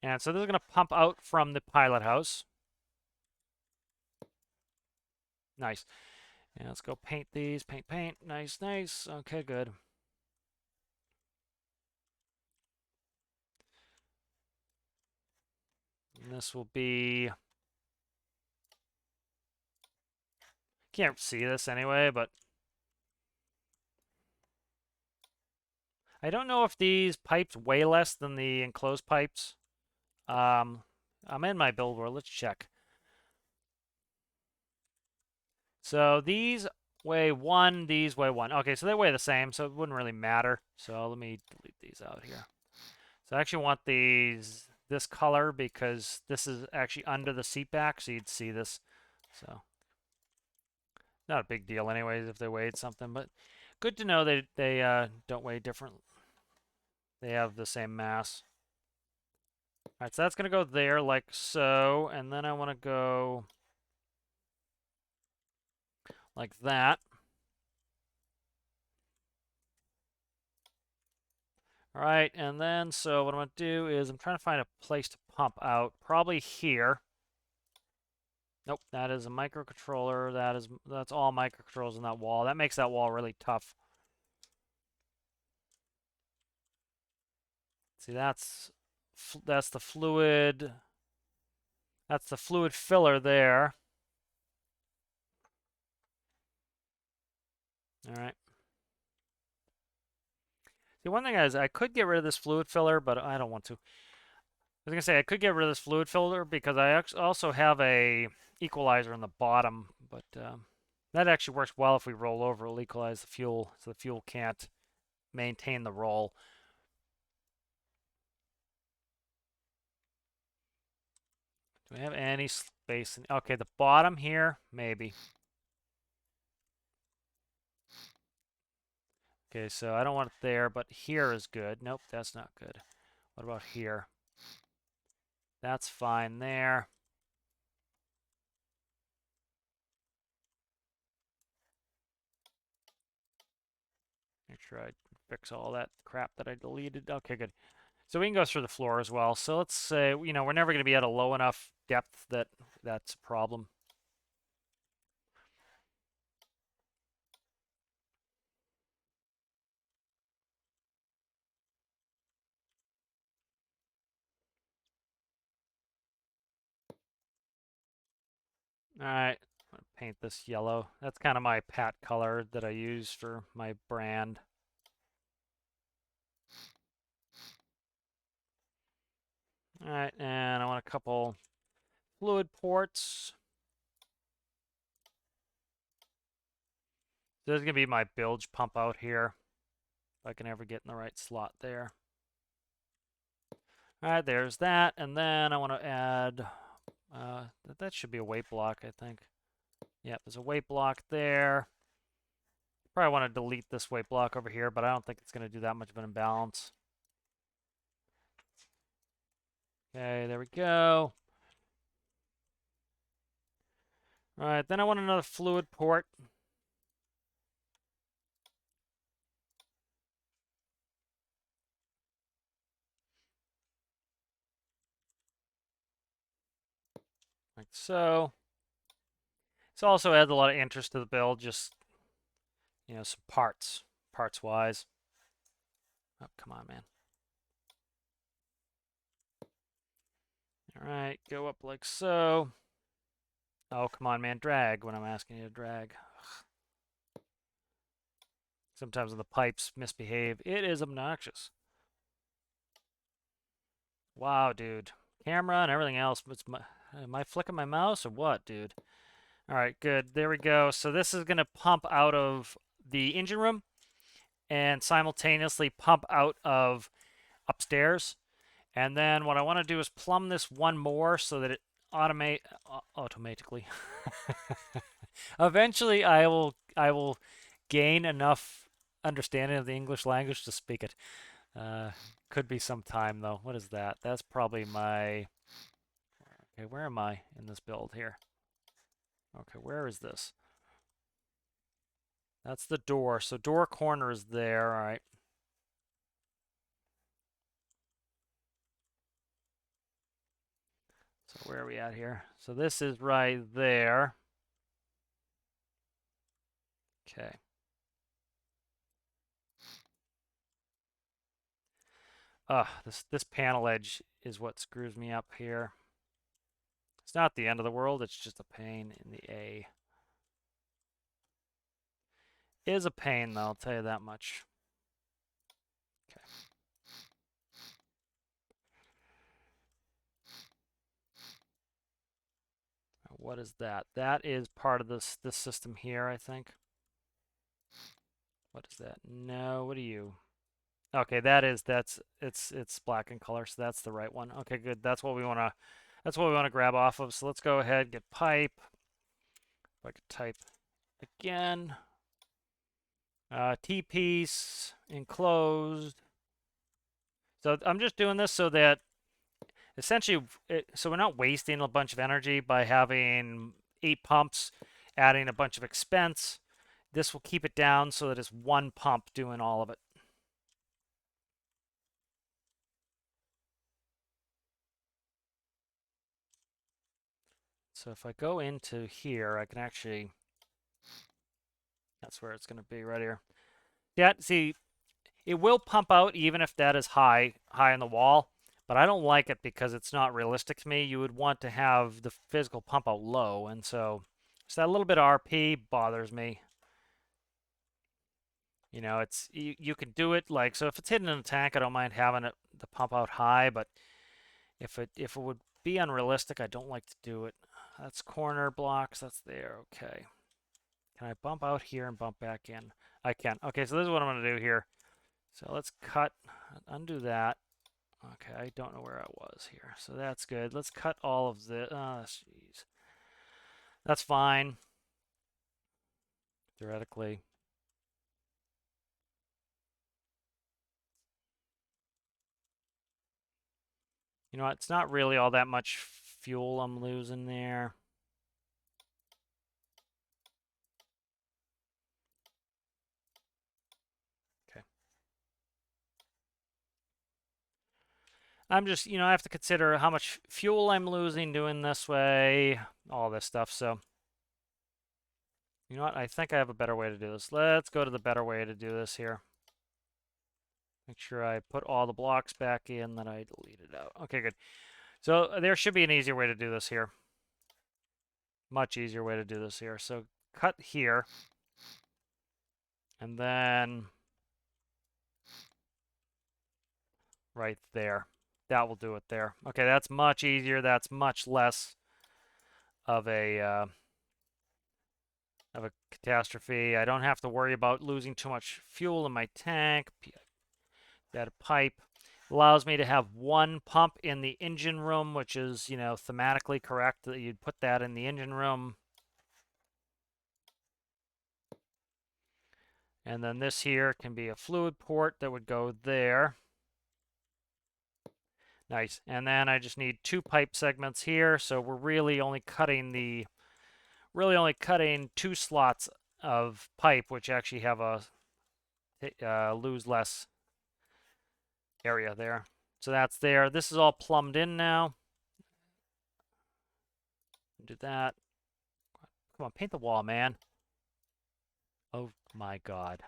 Speaker 1: And so this is going to pump out from the pilot house. Nice. And let's go paint these. Paint, paint. Nice, nice. Okay, good. And this will be... Can't see this anyway, but... I don't know if these pipes weigh less than the enclosed pipes. I'm in my build world. Let's check. So these weigh 1, these weigh 1. Okay, so they weigh the same, so it wouldn't really matter. So let me delete these out here. So I actually want these this color because this is actually under the seat back, so you'd see this. So not a big deal anyways if they weighed something, but good to know they don't weigh different. They have the same mass. All right, so that's going to go there like so, and then I want to go like that. All right, and then so what I'm going to do is I'm trying to find a place to pump out, probably here. Nope, that is a microcontroller. That's all microcontrollers in that wall. That makes that wall really tough. See, that's the fluid. That's the fluid filler there. All right. See, one thing is I could get rid of this fluid filler, but I don't want to. I was gonna say I could get rid of this fluid filler because I also have a equalizer on the bottom, but that actually works well if we roll over. It'll equalize the fuel, so the fuel can't maintain the roll. Do we have any space? Okay, the bottom here, maybe. Okay, so I don't want it there, but here is good. Nope, that's not good. What about here? That's fine there. Make sure I fix all that crap that I deleted. Okay, good. So we can go through the floor as well. So let's say, we're never going to be at a low enough depth that that's a problem. All right, I'm going to paint this yellow. That's kind of my pat color that I use for my brand. All right, and I want a couple fluid ports. This is going to be my bilge pump out here. If I can ever get in the right slot there. All right, there's that. And then I want to add, that should be a weight block, I think. Yep, there's a weight block there. Probably want to delete this weight block over here, but I don't think it's going to do that much of an imbalance. Okay, there we go. All right, then I want another fluid port. Like so. This also adds a lot of interest to the build, just, some parts-wise. Oh, come on, man. All right, go up like so. Oh, come on, man, drag when I'm asking you to drag. Sometimes when the pipes misbehave, it is obnoxious. Wow, dude. Camera and everything else. Am I flicking my mouse or what, dude? All right, good. There we go. So this is going to pump out of the engine room and simultaneously pump out of upstairs. And then what I want to do is plumb this one more so that it automatically. Eventually, I will gain enough understanding of the English language to speak it. Uh, could be some time though. What is that? That's probably my. Okay, where am I in this build here? Okay, where is this? That's the door. So door corner is there. All right. So where are we at here? So this is right there. Okay. This panel edge is what screws me up here. It's not the end of the world. It's just a pain in the A. Is a pain though. I'll tell you that much. Okay. What is that? That is part of this system here, I think. What is that? No, what are you? Okay, it's black in color, so that's the right one. Okay, good. That's what we wanna grab off of. So let's go ahead, get pipe. If I could type again. T-piece enclosed. So I'm just doing this so that essentially, so we're not wasting a bunch of energy by having 8 pumps, adding a bunch of expense. This will keep it down so that it's one pump doing all of it. So if I go into here, I can actually, that's where it's going to be right here. Yeah, see, it will pump out even if that is high on the wall, but I don't like it because it's not realistic to me. You would want to have the physical pump out low, and so that little bit of RP bothers me. You know, it's you can do it like so if it's hidden in a tank, I don't mind having it the pump out high, but if it would be unrealistic, I don't like to do it. That's corner blocks, that's there. Okay. Can I bump out here and bump back in? I can. Okay, so this is what I'm going to do here. So let's cut, undo that. Okay, I don't know where I was here. So that's good. Let's cut all of the, jeez. That's fine, theoretically. You know what? It's not really all that much fuel I'm losing there. Okay. I'm just, I have to consider how much fuel I'm losing doing this way, all this stuff. So, you know what? I think I have a better way to do this. Let's go to the better way to do this here. Make sure I put all the blocks back in that I deleted out. Okay, good. So there should be an easier way to do this here. Much easier way to do this here. So cut here. And then right there. That will do it there. Okay, that's much easier. That's much less of a catastrophe. I don't have to worry about losing too much fuel in my tank. That pipe allows me to have one pump in the engine room, which is, thematically correct that you'd put that in the engine room. And then this here can be a fluid port that would go there. Nice. And then I just need 2 pipe segments here, so we're really only cutting 2 slots of pipe, which actually have a lose less area there. So that's there. This is all plumbed in now. Do that. Come on, paint the wall, man. Oh my God.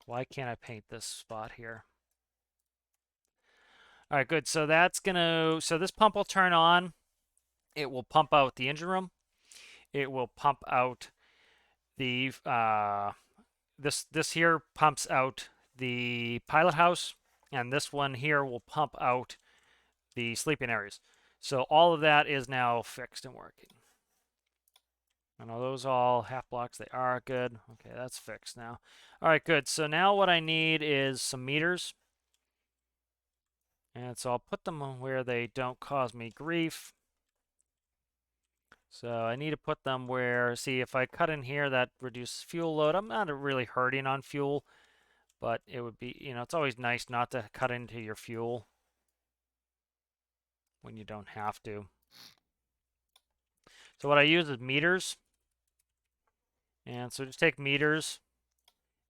Speaker 1: Why can't I paint this spot here? All right, good. So so this pump will turn on. It will pump out the engine room. It will pump out this here pumps out the pilot house, and this one here will pump out the sleeping areas. So all of that is now fixed and working. And are those all half blocks? They are. Good. Okay, that's fixed now. All right, good. So now what I need is some meters. And so I'll put them where they don't cause me grief. So I need to put them where, see, if I cut in here, that reduces fuel load. I'm not really hurting on fuel, but it would be, it's always nice not to cut into your fuel when you don't have to. So what I use is meters. And so just take meters.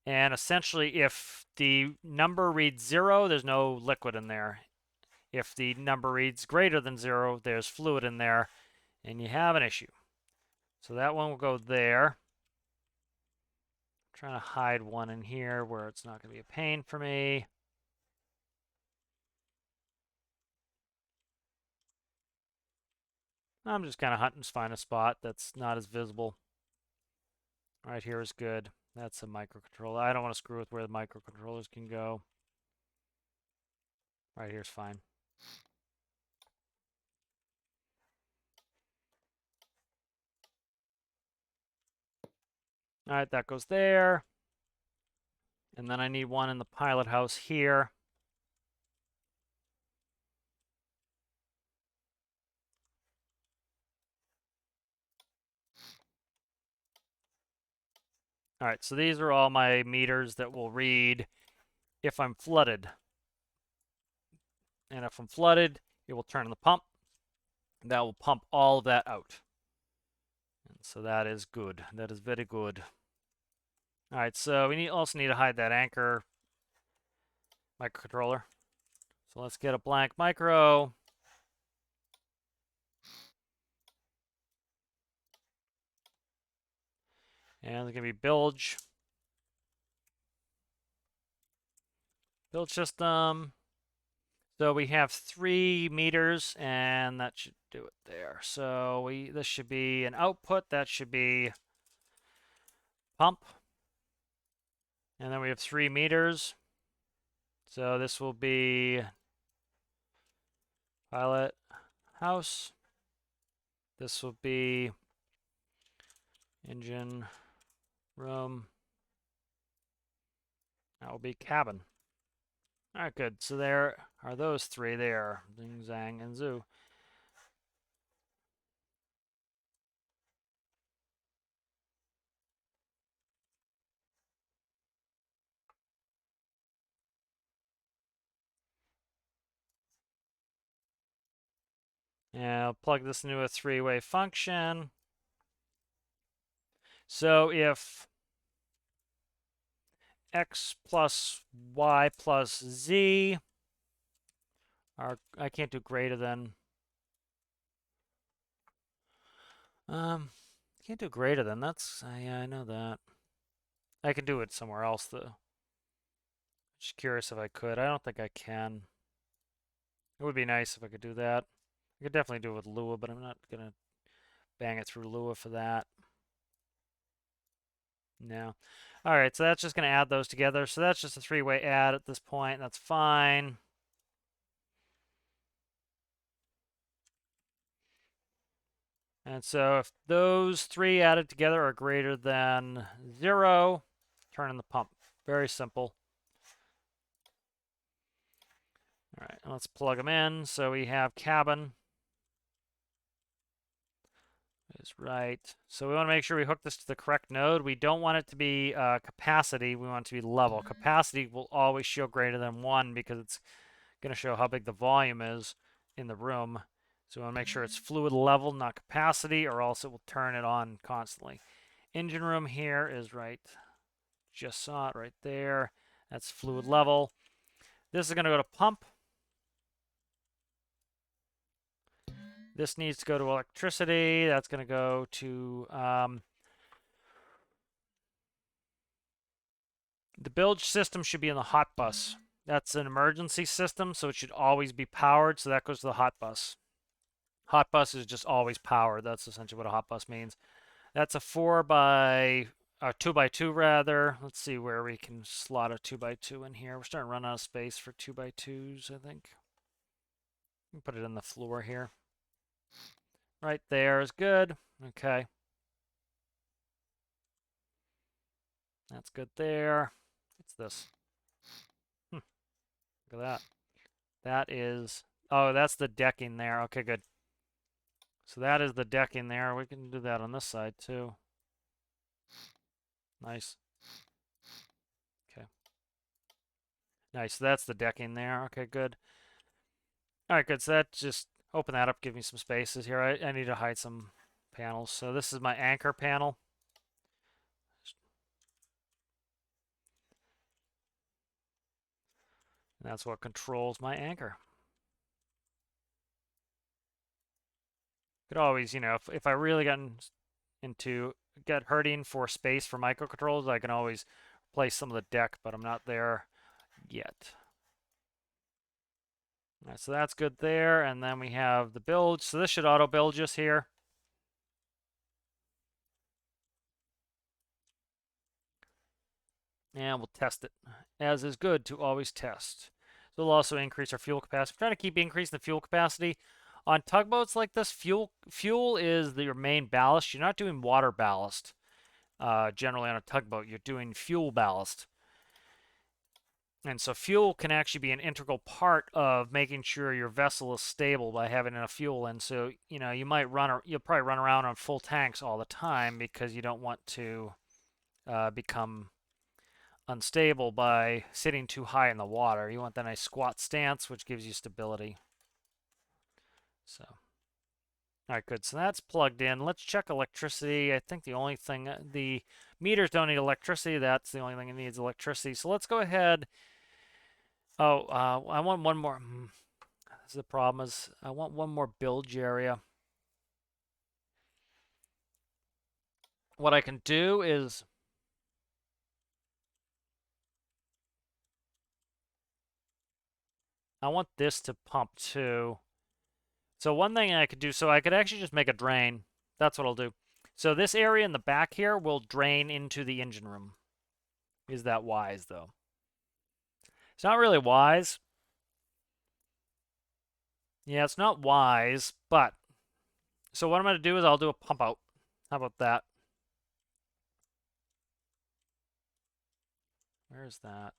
Speaker 1: And essentially, if the number reads 0, there's no liquid in there. If the number reads greater than 0, there's fluid in there, and you have an issue. So that one will go there. I'm trying to hide one in here where it's not going to be a pain for me. I'm just kind of hunting to find a spot that's not as visible. Right here is good. That's a microcontroller. I don't want to screw with where the microcontrollers can go. Right here's fine. All right, that goes there. And then I need one in the pilot house here. All right, so these are all my meters that will read if I'm flooded. And if I'm flooded, it will turn on the pump. That will pump all of that out. And so that is good. That is very good. All right, so we also need to hide that anchor microcontroller. So let's get a blank micro. And there's going to be Bilge. Bilge system. So we have 3 meters, and that should do it there. So this should be an output. That should be pump. And then we have 3 meters. So this will be pilot house. This will be engine room. That will be cabin. All right, good. So there are those 3 there. Zing, zang, and zoo. And I'll plug this into a 3-way function. So if x plus y plus z are, I can't do greater than, can't do greater than, that's, yeah, I know that. I can do it somewhere else though. Just curious if I could. I don't think I can. It would be nice if I could do that. I could definitely do it with Lua, but I'm not gonna bang it through Lua for that. No. All right, so that's just going to add those together. So that's just a 3-way add at this point. That's fine. And so if those 3 added together are greater than 0, turn on the pump. Very simple. All right, let's plug them in. So we have cabin. Is right. So we want to make sure we hook this to the correct node. We don't want it to be capacity. We want it to be level. Capacity will always show greater than 1 because it's going to show how big the volume is in the room. So we want to make sure it's fluid level, not capacity, or else it will turn it on constantly. Engine room here is right. Just saw it right there. That's fluid level. This is going to go to pump. This needs to go to electricity. That's going to go to the bilge system should be in the hot bus. That's an emergency system, so it should always be powered. So that goes to the hot bus. Hot bus is just always powered. That's essentially what a hot bus means. That's a 4 by 2x2 rather. Let's see where we can slot a 2x2 in here. We're starting to run out of space for 2x2s, I think. Put it in the floor here. Right there is good. Okay. That's good there. What's this? Look at that. That is... Oh, that's the decking there. Okay, good. So that is the decking there. We can do that on this side, too. Nice. Okay. Nice. So that's the decking there. Okay, good. All right, good. So that just open that up, give me some spaces here. I need to hide some panels. So this is my anchor panel. And that's what controls my anchor. Could always, you know, if I really get hurting for space for microcontrollers, I can always place some of the deck, but I'm not there yet. All right, so that's good there, and then we have the bilge. So this should auto bilge us here. And we'll test it, as is good to always test. So we'll also increase our fuel capacity. We're trying to keep increasing the fuel capacity. On tugboats like this, fuel is your main ballast. You're not doing water ballast. Generally on a tugboat, you're doing fuel ballast. And so fuel can actually be an integral part of making sure your vessel is stable by having enough fuel. And so, you know, you'll probably run around on full tanks all the time because you don't want to become unstable by sitting too high in the water. You want that nice squat stance, which gives you stability. So, all right, good. So that's plugged in. Let's check electricity. I think the only thing, the meters don't need electricity. That's the only thing that needs electricity. So let's go ahead. Oh, I want one more. This is the problem is I want one more bilge area. What I can do is I want this to pump too. So one thing I could do, so I could actually just make a drain. That's what I'll do. So this area in the back here will drain into the engine room. Is that wise, though? It's not really wise. Yeah, it's not wise, but... So what I'm going to do is I'll do a pump out. How about that? Where's that?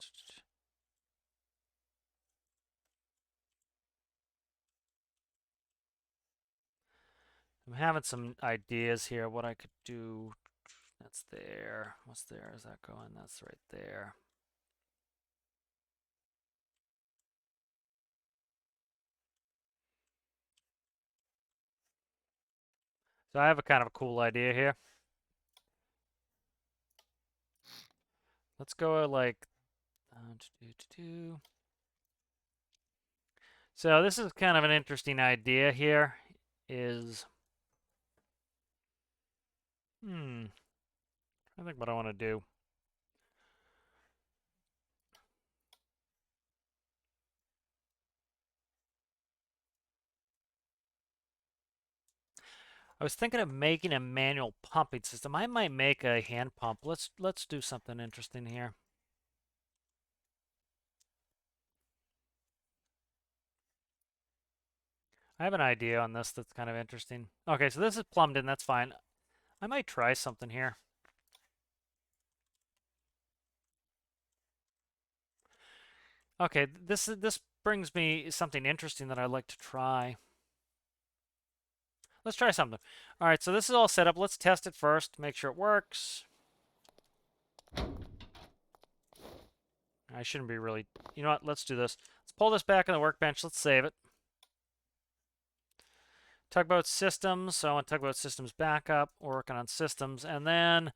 Speaker 1: I'm having some ideas here what I could do. That's there. What's there? Is that going? That's right there. So I have a kind of a cool idea here. Let's go like... So this is kind of an interesting idea here. I think what I want to do. I was thinking of making a manual pumping system. I might make a hand pump. Let's do something interesting here. I have an idea on this that's kind of interesting. Okay, so this is plumbed in. That's fine. I might try something here. Okay, this brings me something interesting that I'd like to try. Let's try something. All right, so this is all set up. Let's test it first, make sure it works. I shouldn't be really... You know what? Let's do this. Let's pull this back on the workbench. Let's save it. Tugboat systems. So I want Tugboat systems backup. We're working on systems. And then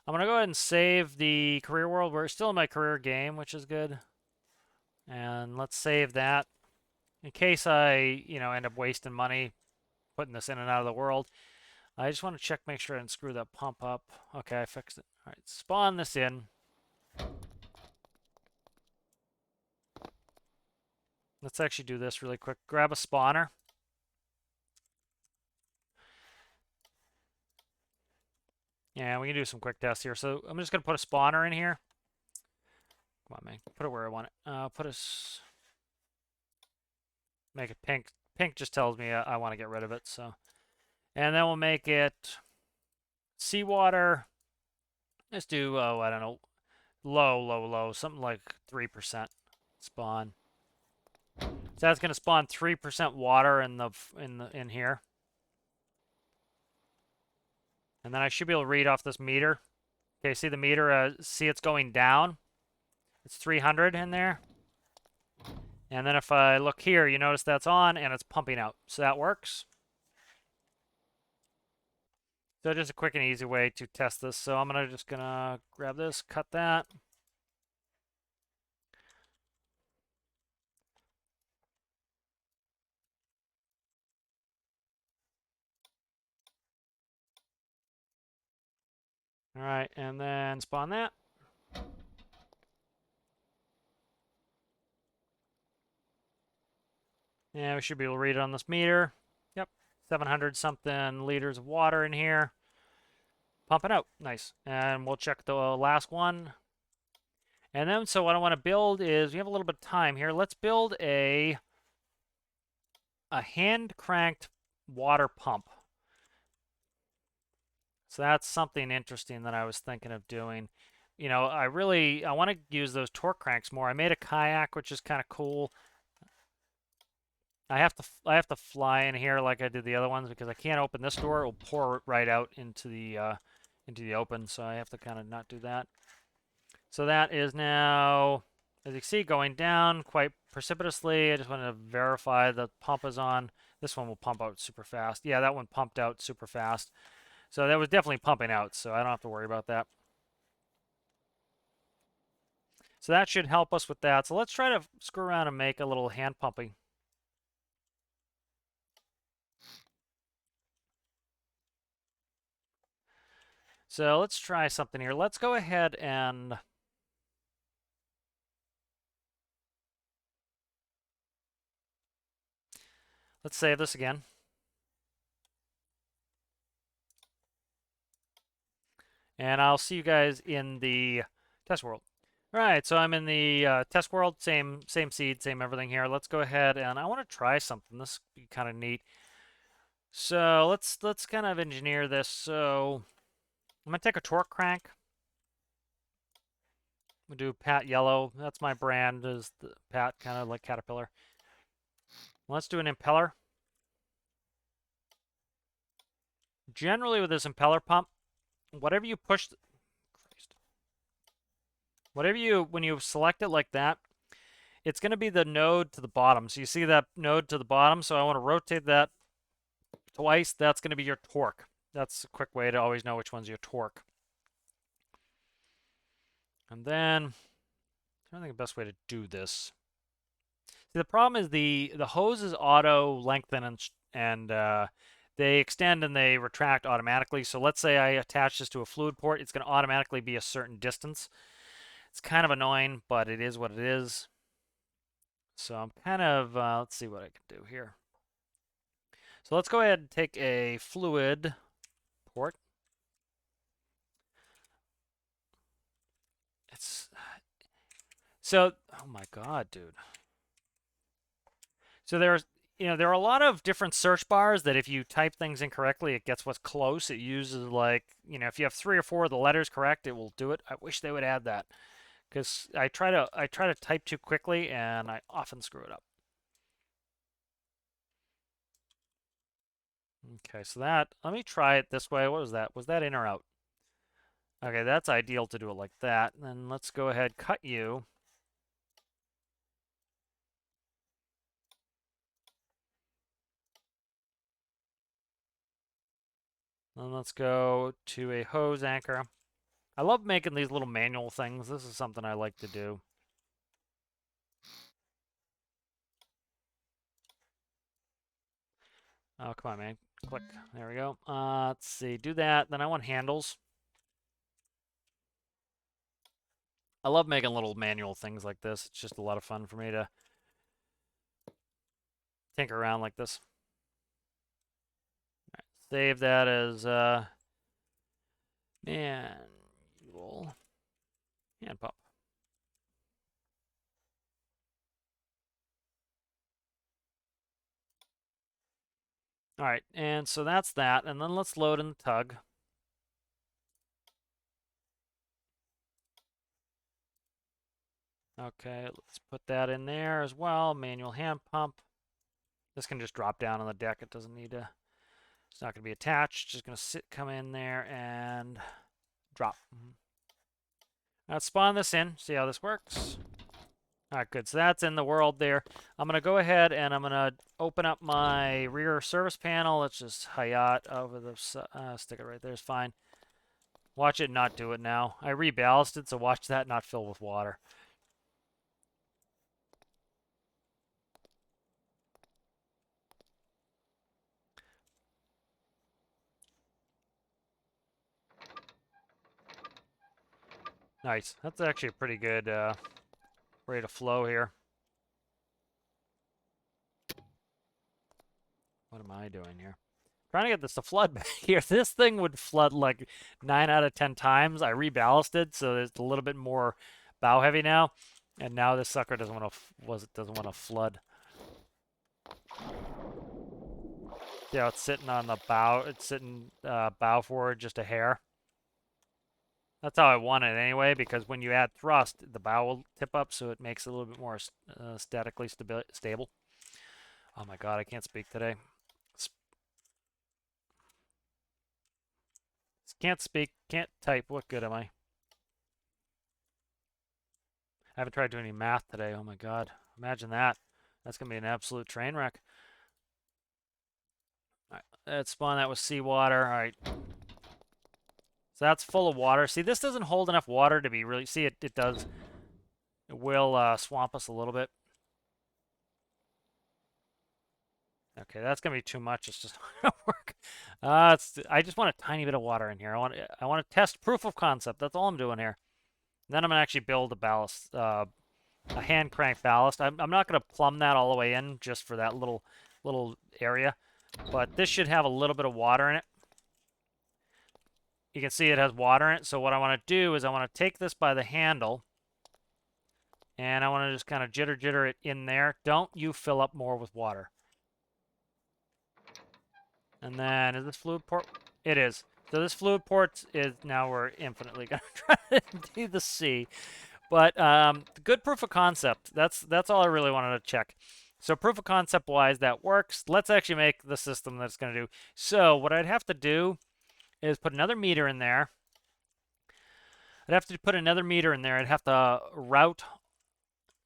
Speaker 1: I'm going to go ahead and save the career world. We're still in my career game, which is good. And let's save that. In case I, end up wasting money putting this in and out of the world. I just want to check, make sure I didn't screw that pump up. Okay, I fixed it. All right, spawn this in. Let's actually do this really quick. Grab a spawner. Yeah, we can do some quick tests here. So I'm just going to put a spawner in here. Come on, man. Put it where I want it. Make it pink. Pink just tells me I want to get rid of it. So, and then we'll make it seawater. Let's do, oh, I don't know, low, something like 3% spawn. So that's going to spawn 3% water in here. And then I should be able to read off this meter. Okay, see the meter? See it's going down. It's 300 in there. And then if I look here, you notice that's on and it's pumping out. So that works. So just a quick and easy way to test this. So I'm just gonna grab this, cut that. All right, and then spawn that. Yeah, we should be able to read it on this meter. Yep, 700 something liters of water in here. Pump it out, nice. And we'll check the last one. And then, so what I want to build is, we have a little bit of time here. Let's build a hand cranked water pump. So that's something interesting that I was thinking of doing. You know, I want to use those torque cranks more. I made a kayak, which is kind of cool. I have to fly in here like I did the other ones because I can't open this door. It will pour right out into the open, so I have to kind of not do that. So that is now, as you see, going down quite precipitously. I just wanted to verify the pump is on. This one will pump out super fast. Yeah, that one pumped out super fast. So that was definitely pumping out, so I don't have to worry about that. So that should help us with that. So let's try to screw around and make a little hand pumping. So let's try something here. Let's go ahead and let's save this again. And I'll see you guys in the test world. All right, so I'm in the test world. Same seed, same everything here. Let's go ahead and I want to try something. This would be kind of neat. So let's kind of engineer this. So I'm gonna take a torque crank. We'll do Pat Yellow. That's my brand, is the Pat, kind of like Caterpillar. Let's do an impeller. Generally with this impeller pump, whatever you push, when you select it like that, it's going to be the node to the bottom. So you see that node to the bottom, so I want to rotate that twice. That's going to be your torque. That's a quick way to always know which one's your torque. And then, I don't think the best way to do this. See, the problem is the hose is auto lengthen and they extend and they retract automatically. So let's say I attach this to a fluid port, it's going to automatically be a certain distance. It's kind of annoying, but it is what it is. So I'm kind of, let's see what I can do here. So let's go ahead and take a fluid port. So, oh my God, dude. So there are a lot of different search bars that if you type things incorrectly, it gets what's close. It uses like, if you have 3 or 4 of the letters correct, it will do it. I wish they would add that because I try to type too quickly and I often screw it up. Okay, so let me try it this way. What was that? Was that in or out? Okay, that's ideal to do it like that. Then let's go ahead, cut you. Then let's go to a hose anchor. I love making these little manual things. This is something I like to do. Oh, come on, man. Click. There we go. Let's see. Do that. Then I want handles. I love making little manual things like this. It's just a lot of fun for me to tinker around like this. All right, save that as Manual hand pump. All right, and so that's that. And then let's load in the tug. Okay, let's put that in there as well. Manual hand pump. This can just drop down on the deck. It doesn't need to, it's not going to be attached. Just going to come in there and drop. Let's spawn this in, see how this works. All right, good. So that's in the world there. I'm going to go ahead and I'm going to open up my rear service panel. Let's just Hayat over the, stick it right there is fine. Watch it not do it now. I reballasted, so watch that not fill with water. Nice. That's actually a pretty good rate of flow here. What am I doing here? Trying to get this to flood back here. This thing would flood like 9 out of 10 times. I reballasted, so it's a little bit more bow heavy now. And now this sucker doesn't want to flood. Yeah, it's sitting on the bow. It's sitting bow forward just a hair. That's how I want it anyway, because when you add thrust, the bow will tip up, so it makes it a little bit more statically stable. Oh my god, I can't speak today. Can't speak, can't type. What good am I? I haven't tried doing any math today. Oh my god. Imagine that. That's going to be an absolute train wreck. All right, let's spawn that with seawater. All right. So that's full of water. See, this doesn't hold enough water to be really... See, it does. It will swamp us a little bit. Okay, that's gonna be too much. It's just not gonna work. I just want a tiny bit of water in here. I want to test proof of concept. That's all I'm doing here. And then I'm gonna actually build a ballast, a hand crank ballast. I'm not gonna plumb that all the way in just for that little area, but this should have a little bit of water in it. You can see it has water in it. So what I want to do is I want to take this by the handle, and I want to just kind of jitter it in there. Don't you fill up more with water. And then, is this fluid port? It is. So this fluid port is, now we're infinitely going to try to do the sea. But good proof of concept. That's all I really wanted to check. So proof of concept wise, that works. Let's actually make the system that's going to do. So what I'd have to do is put another meter in there. I'd have to put another meter in there. I'd have to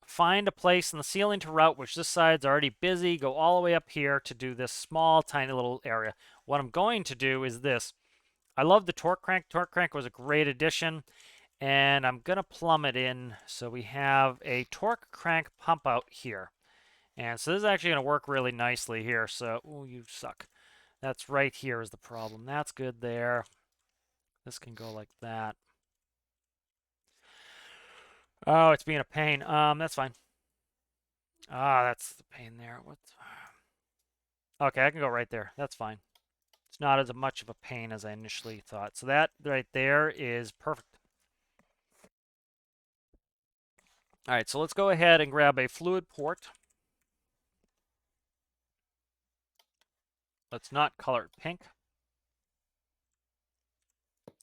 Speaker 1: find a place in the ceiling to route, which this side's already busy, go all the way up here to do this small, tiny little area. What I'm going to do is this. I love the torque crank. Torque crank was a great addition, and I'm going to plumb it in. So we have a torque crank pump out here. And so this is actually going to work really nicely here. So, oh, you suck. That's right here is the problem. That's good there. This can go like that. Oh, it's being a pain. That's fine. Ah, that's the pain there. What's... Okay, I can go right there. That's fine. It's not as much of a pain as I initially thought. So that right there is perfect. All right, so let's go ahead and grab a fluid port. Let's not color it pink.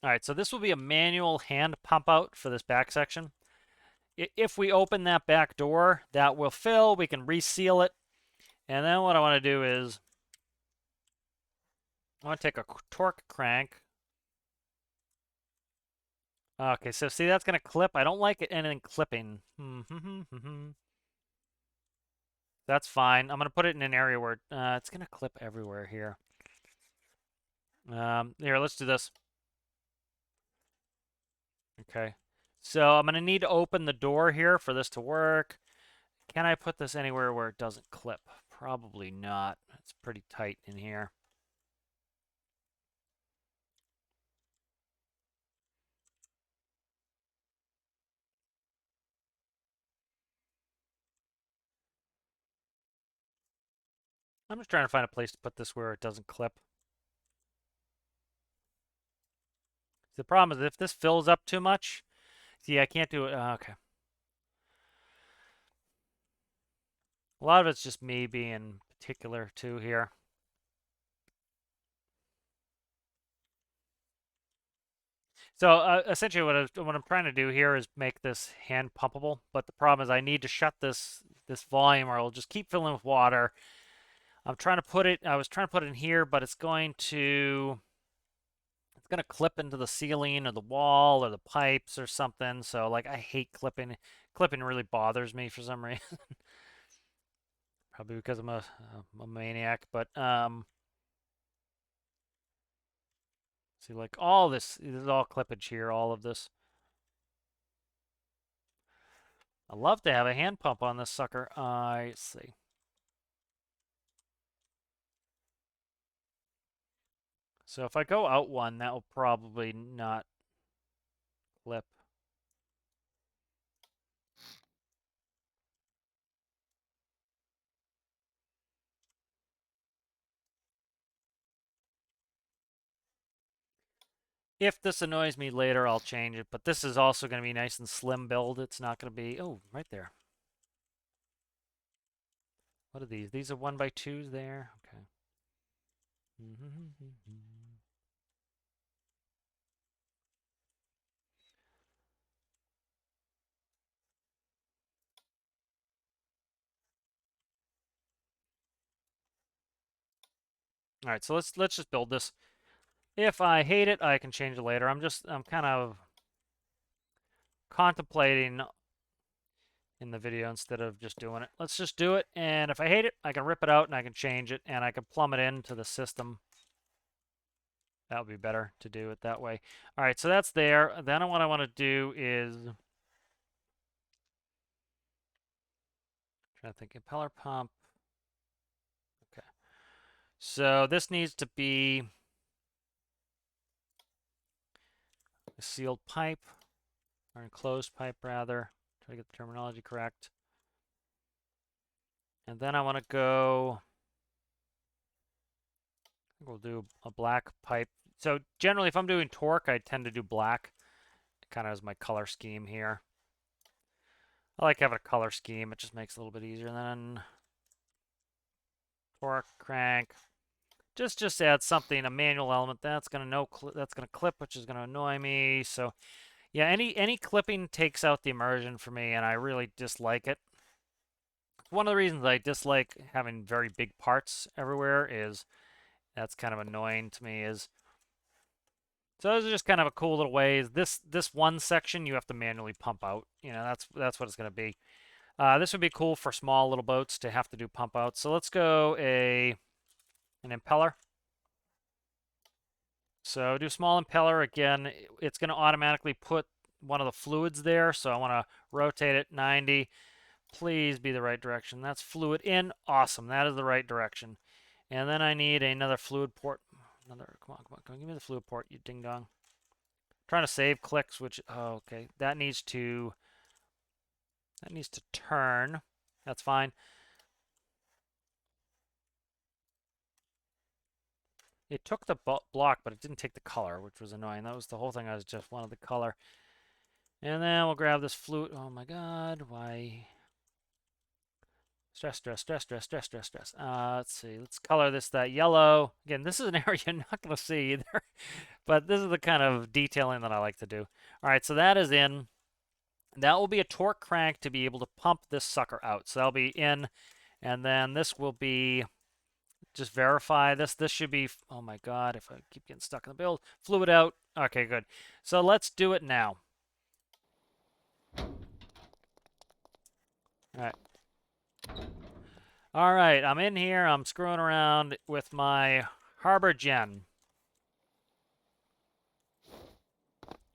Speaker 1: All right, so this will be a manual hand pump out for this back section. If we open that back door, that will fill. We can reseal it. And then what I want to do is I want to take a torque crank. Okay, so see, that's going to clip. I don't like anything clipping. That's fine. I'm going to put it in an area where it's going to clip everywhere here. Here, let's do this. Okay. So I'm going to need to open the door here for this to work. Can I put this anywhere where it doesn't clip? Probably not. It's pretty tight in here. I'm just trying to find a place to put this where it doesn't clip. The problem is if this fills up too much, see, I can't do it. Okay. A lot of it's just me being particular too here. So essentially what I'm trying to do here is make this hand pumpable, but the problem is I need to shut this volume or it'll just keep filling with water. I was trying to put it in here, but it's going to clip into the ceiling or the wall or the pipes or something. So like I hate clipping. Clipping really bothers me for some reason. Probably because I'm a maniac, but see, like all this is all clippage here, all of this. I love to have a hand pump on this sucker. I see. So if I go out one, that will probably not clip. If this annoys me later, I'll change it. But this is also going to be nice and slim build. It's not going to be... Oh, right there. What are these? These are 1x2s there? Okay. All right, so let's just build this. If I hate it, I can change it later. I'm kind of contemplating in the video instead of just doing it. Let's just do it, and if I hate it, I can rip it out and I can change it, and I can plumb it into the system. That would be better to do it that way. All right, so that's there. Then what I want to do is... trying to think, impeller pump. Okay. So this needs to be a sealed pipe, or enclosed pipe rather. Try to get the terminology correct. And then I want to go... we'll do a black pipe. So generally, if I'm doing torque, I tend to do black. Kind of as my color scheme here. I like having a color scheme. It just makes it a little bit easier. Then torque, crank. Just add something, a manual element that's gonna clip, which is gonna annoy me. So yeah, any clipping takes out the immersion for me, and I really dislike it. One of the reasons I dislike having very big parts everywhere is that's kind of annoying to me. So those are just kind of a cool little ways. This one section you have to manually pump out. You know, that's what it's gonna be. This would be cool for small little boats to have to do pump outs. So let's go an impeller. So do small impeller. Again, it's going to automatically put one of the fluids there. So I want to rotate it 90. Please be the right direction. That's fluid in. Awesome. That is the right direction. And then I need another fluid port. Come on. Give me the fluid port, you ding dong. Trying to save clicks, which, oh, okay. That needs to turn. That's fine. It took the block, but it didn't take the color, which was annoying. That was the whole thing. I just wanted the color. And then we'll grab this flute. Oh my god, why? Stress. Let's see. Let's color this that yellow. Again, this is an area you're not going to see either. But this is the kind of detailing that I like to do. All right, so that is in. That will be a torque crank to be able to pump this sucker out. So that'll be in. And then this will be... just verify this. This should be... oh my god, if I keep getting stuck in the build. Fluid out. Okay, good. So let's do it now. All right. All right, I'm in here. I'm screwing around with my Harbor Gen.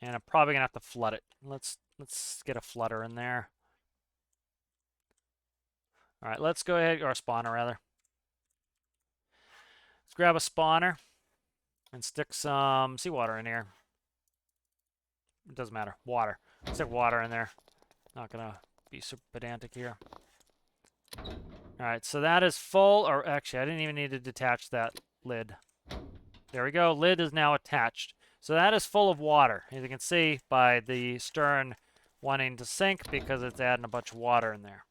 Speaker 1: And I'm probably going to have to flood it. Let's get a flutter in there. All right, let's go ahead, or a spawner rather. Let's grab a spawner and stick some seawater in here. It doesn't matter. Water. Stick water in there. Not going to be super pedantic here. All right, so that is full, or actually, I didn't even need to detach that lid. There we go. Lid is now attached. So that is full of water, as you can see by the stern wanting to sink because it's adding a bunch of water in there.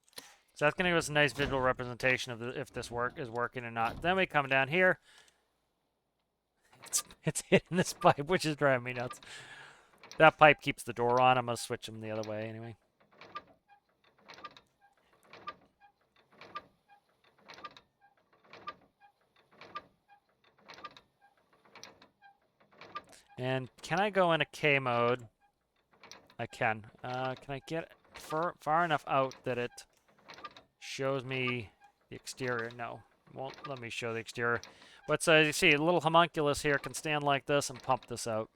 Speaker 1: So that's going to give us a nice visual representation of if this is working or not. Then we come down here. It's hitting this pipe, which is driving me nuts. That pipe keeps the door on. I'm going to switch them the other way anyway. And can I go into K mode? I can. Can I get far enough out that it shows me the exterior? No, won't let me show the exterior. But so you see, a little homunculus here can stand like this and pump this out.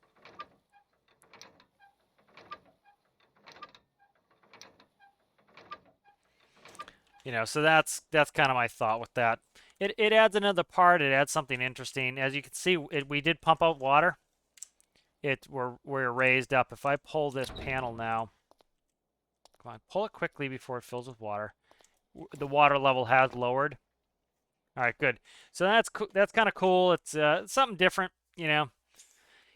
Speaker 1: You know, so that's kind of my thought with that. It adds another part. It adds something interesting. As you can see, we did pump out water. We're raised up. If I pull this panel now, come on, pull it quickly before it fills with water. The water level has lowered. All right, good. So that's kind of cool. It's something different, you know.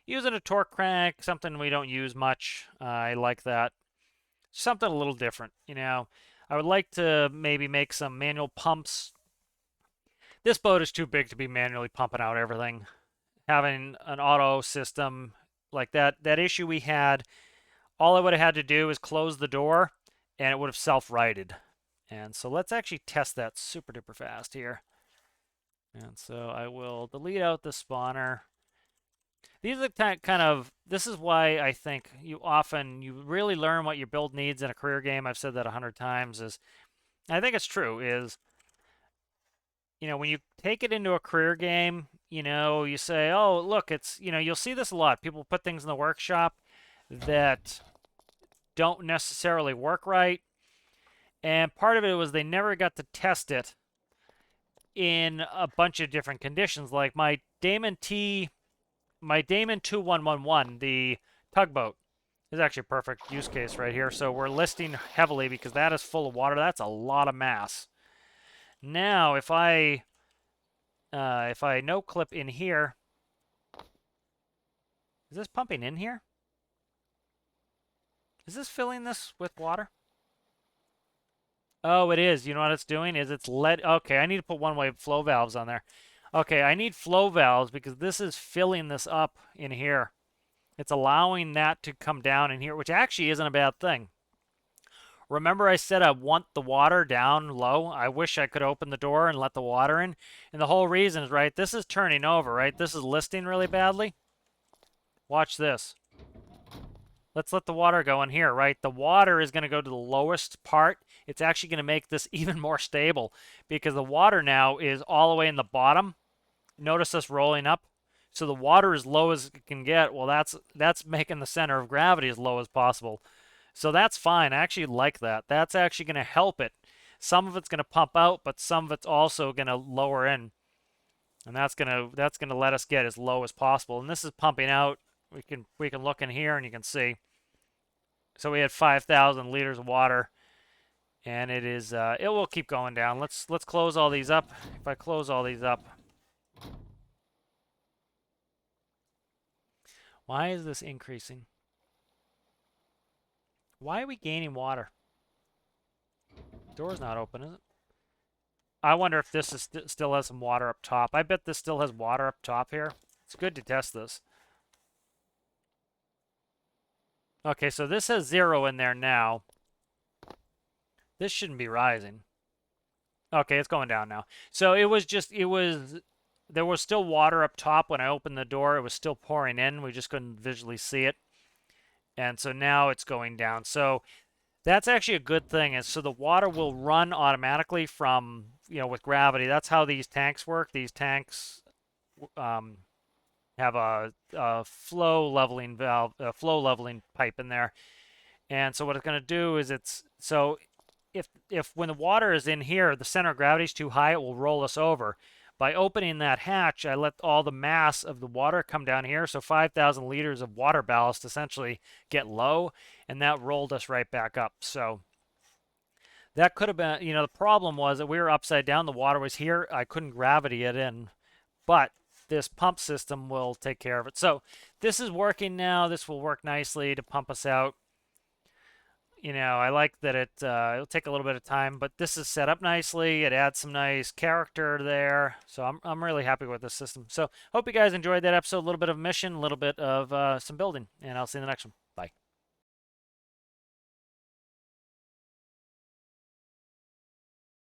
Speaker 1: Using a torque crank, something we don't use much. I like that. Something a little different, you know. I would like to maybe make some manual pumps. This boat is too big to be manually pumping out everything. Having an auto system like that issue we had, all I would have had to do is close the door and it would have self-righted. And so let's actually test that super duper fast here. And so I will delete out the spawner. These are the kind of, this is why I think you really learn what your build needs in a career game. I've said that 100 times. I think it's true, is, you know, when you take it into a career game, you know, you say, oh, look, it's, you know, you'll see this a lot. People put things in the workshop that don't necessarily work right. And part of it was they never got to test it in a bunch of different conditions. Like my Damon 2111, the tugboat, is actually a perfect use case right here. So we're listing heavily because that is full of water. That's a lot of mass. Now, if I no clip in here, is this pumping in here? Is this filling this with water? Oh, it is. You know what it's doing? Is it's okay, I need to put one-way flow valves on there. Okay, I need flow valves because this is filling this up in here. It's allowing that to come down in here, which actually isn't a bad thing. Remember I said I want the water down low? I wish I could open the door and let the water in. And the whole reason is, right, this is turning over, right? This is listing really badly. Watch this. Let's let the water go in here, right? The water is going to go to the lowest part. It's actually going to make this even more stable because the water now is all the way in the bottom. Notice us rolling up. So the water as low as it can get. Well, that's making the center of gravity as low as possible. So that's fine. I actually like that. That's actually going to help it. Some of it's going to pump out, but some of it's also going to lower in. And that's going to let us get as low as possible. And this is pumping out. We can look in here and you can see. So we had 5,000 liters of water, and it will keep going down. Let's close all these up. If I close all these up, why is this increasing? Why are we gaining water? Door's not open, is it? I wonder if this is still has some water up top. I bet this still has water up top here. It's good to test this. Okay, so this has 0 in there now. This shouldn't be rising. Okay, it's going down now. So there was still water up top when I opened the door. It was still pouring in. We just couldn't visually see it. And so now it's going down. So that's actually a good thing. And so the water will run automatically from, you know, with gravity. That's how these tanks work. These tanks have a flow leveling valve, a flow leveling pipe in there. And so what it's going to do is if when the water is in here, the center of gravity is too high, it will roll us over. By opening that hatch, I let all the mass of the water come down here, so 5,000 liters of water ballast essentially get low, and that rolled us right back up. So that could have been, you know, the problem was that we were upside down, the water was here, I couldn't gravity it in. But this pump system will take care of it. So this is working now. This will work nicely to pump us out. I like that it'll take a little bit of time, but this is set up nicely. It adds some nice character there. So I'm really happy with this system. So hope you guys enjoyed that episode. A little bit of mission, a little bit of some building, and I'll see you in the next one.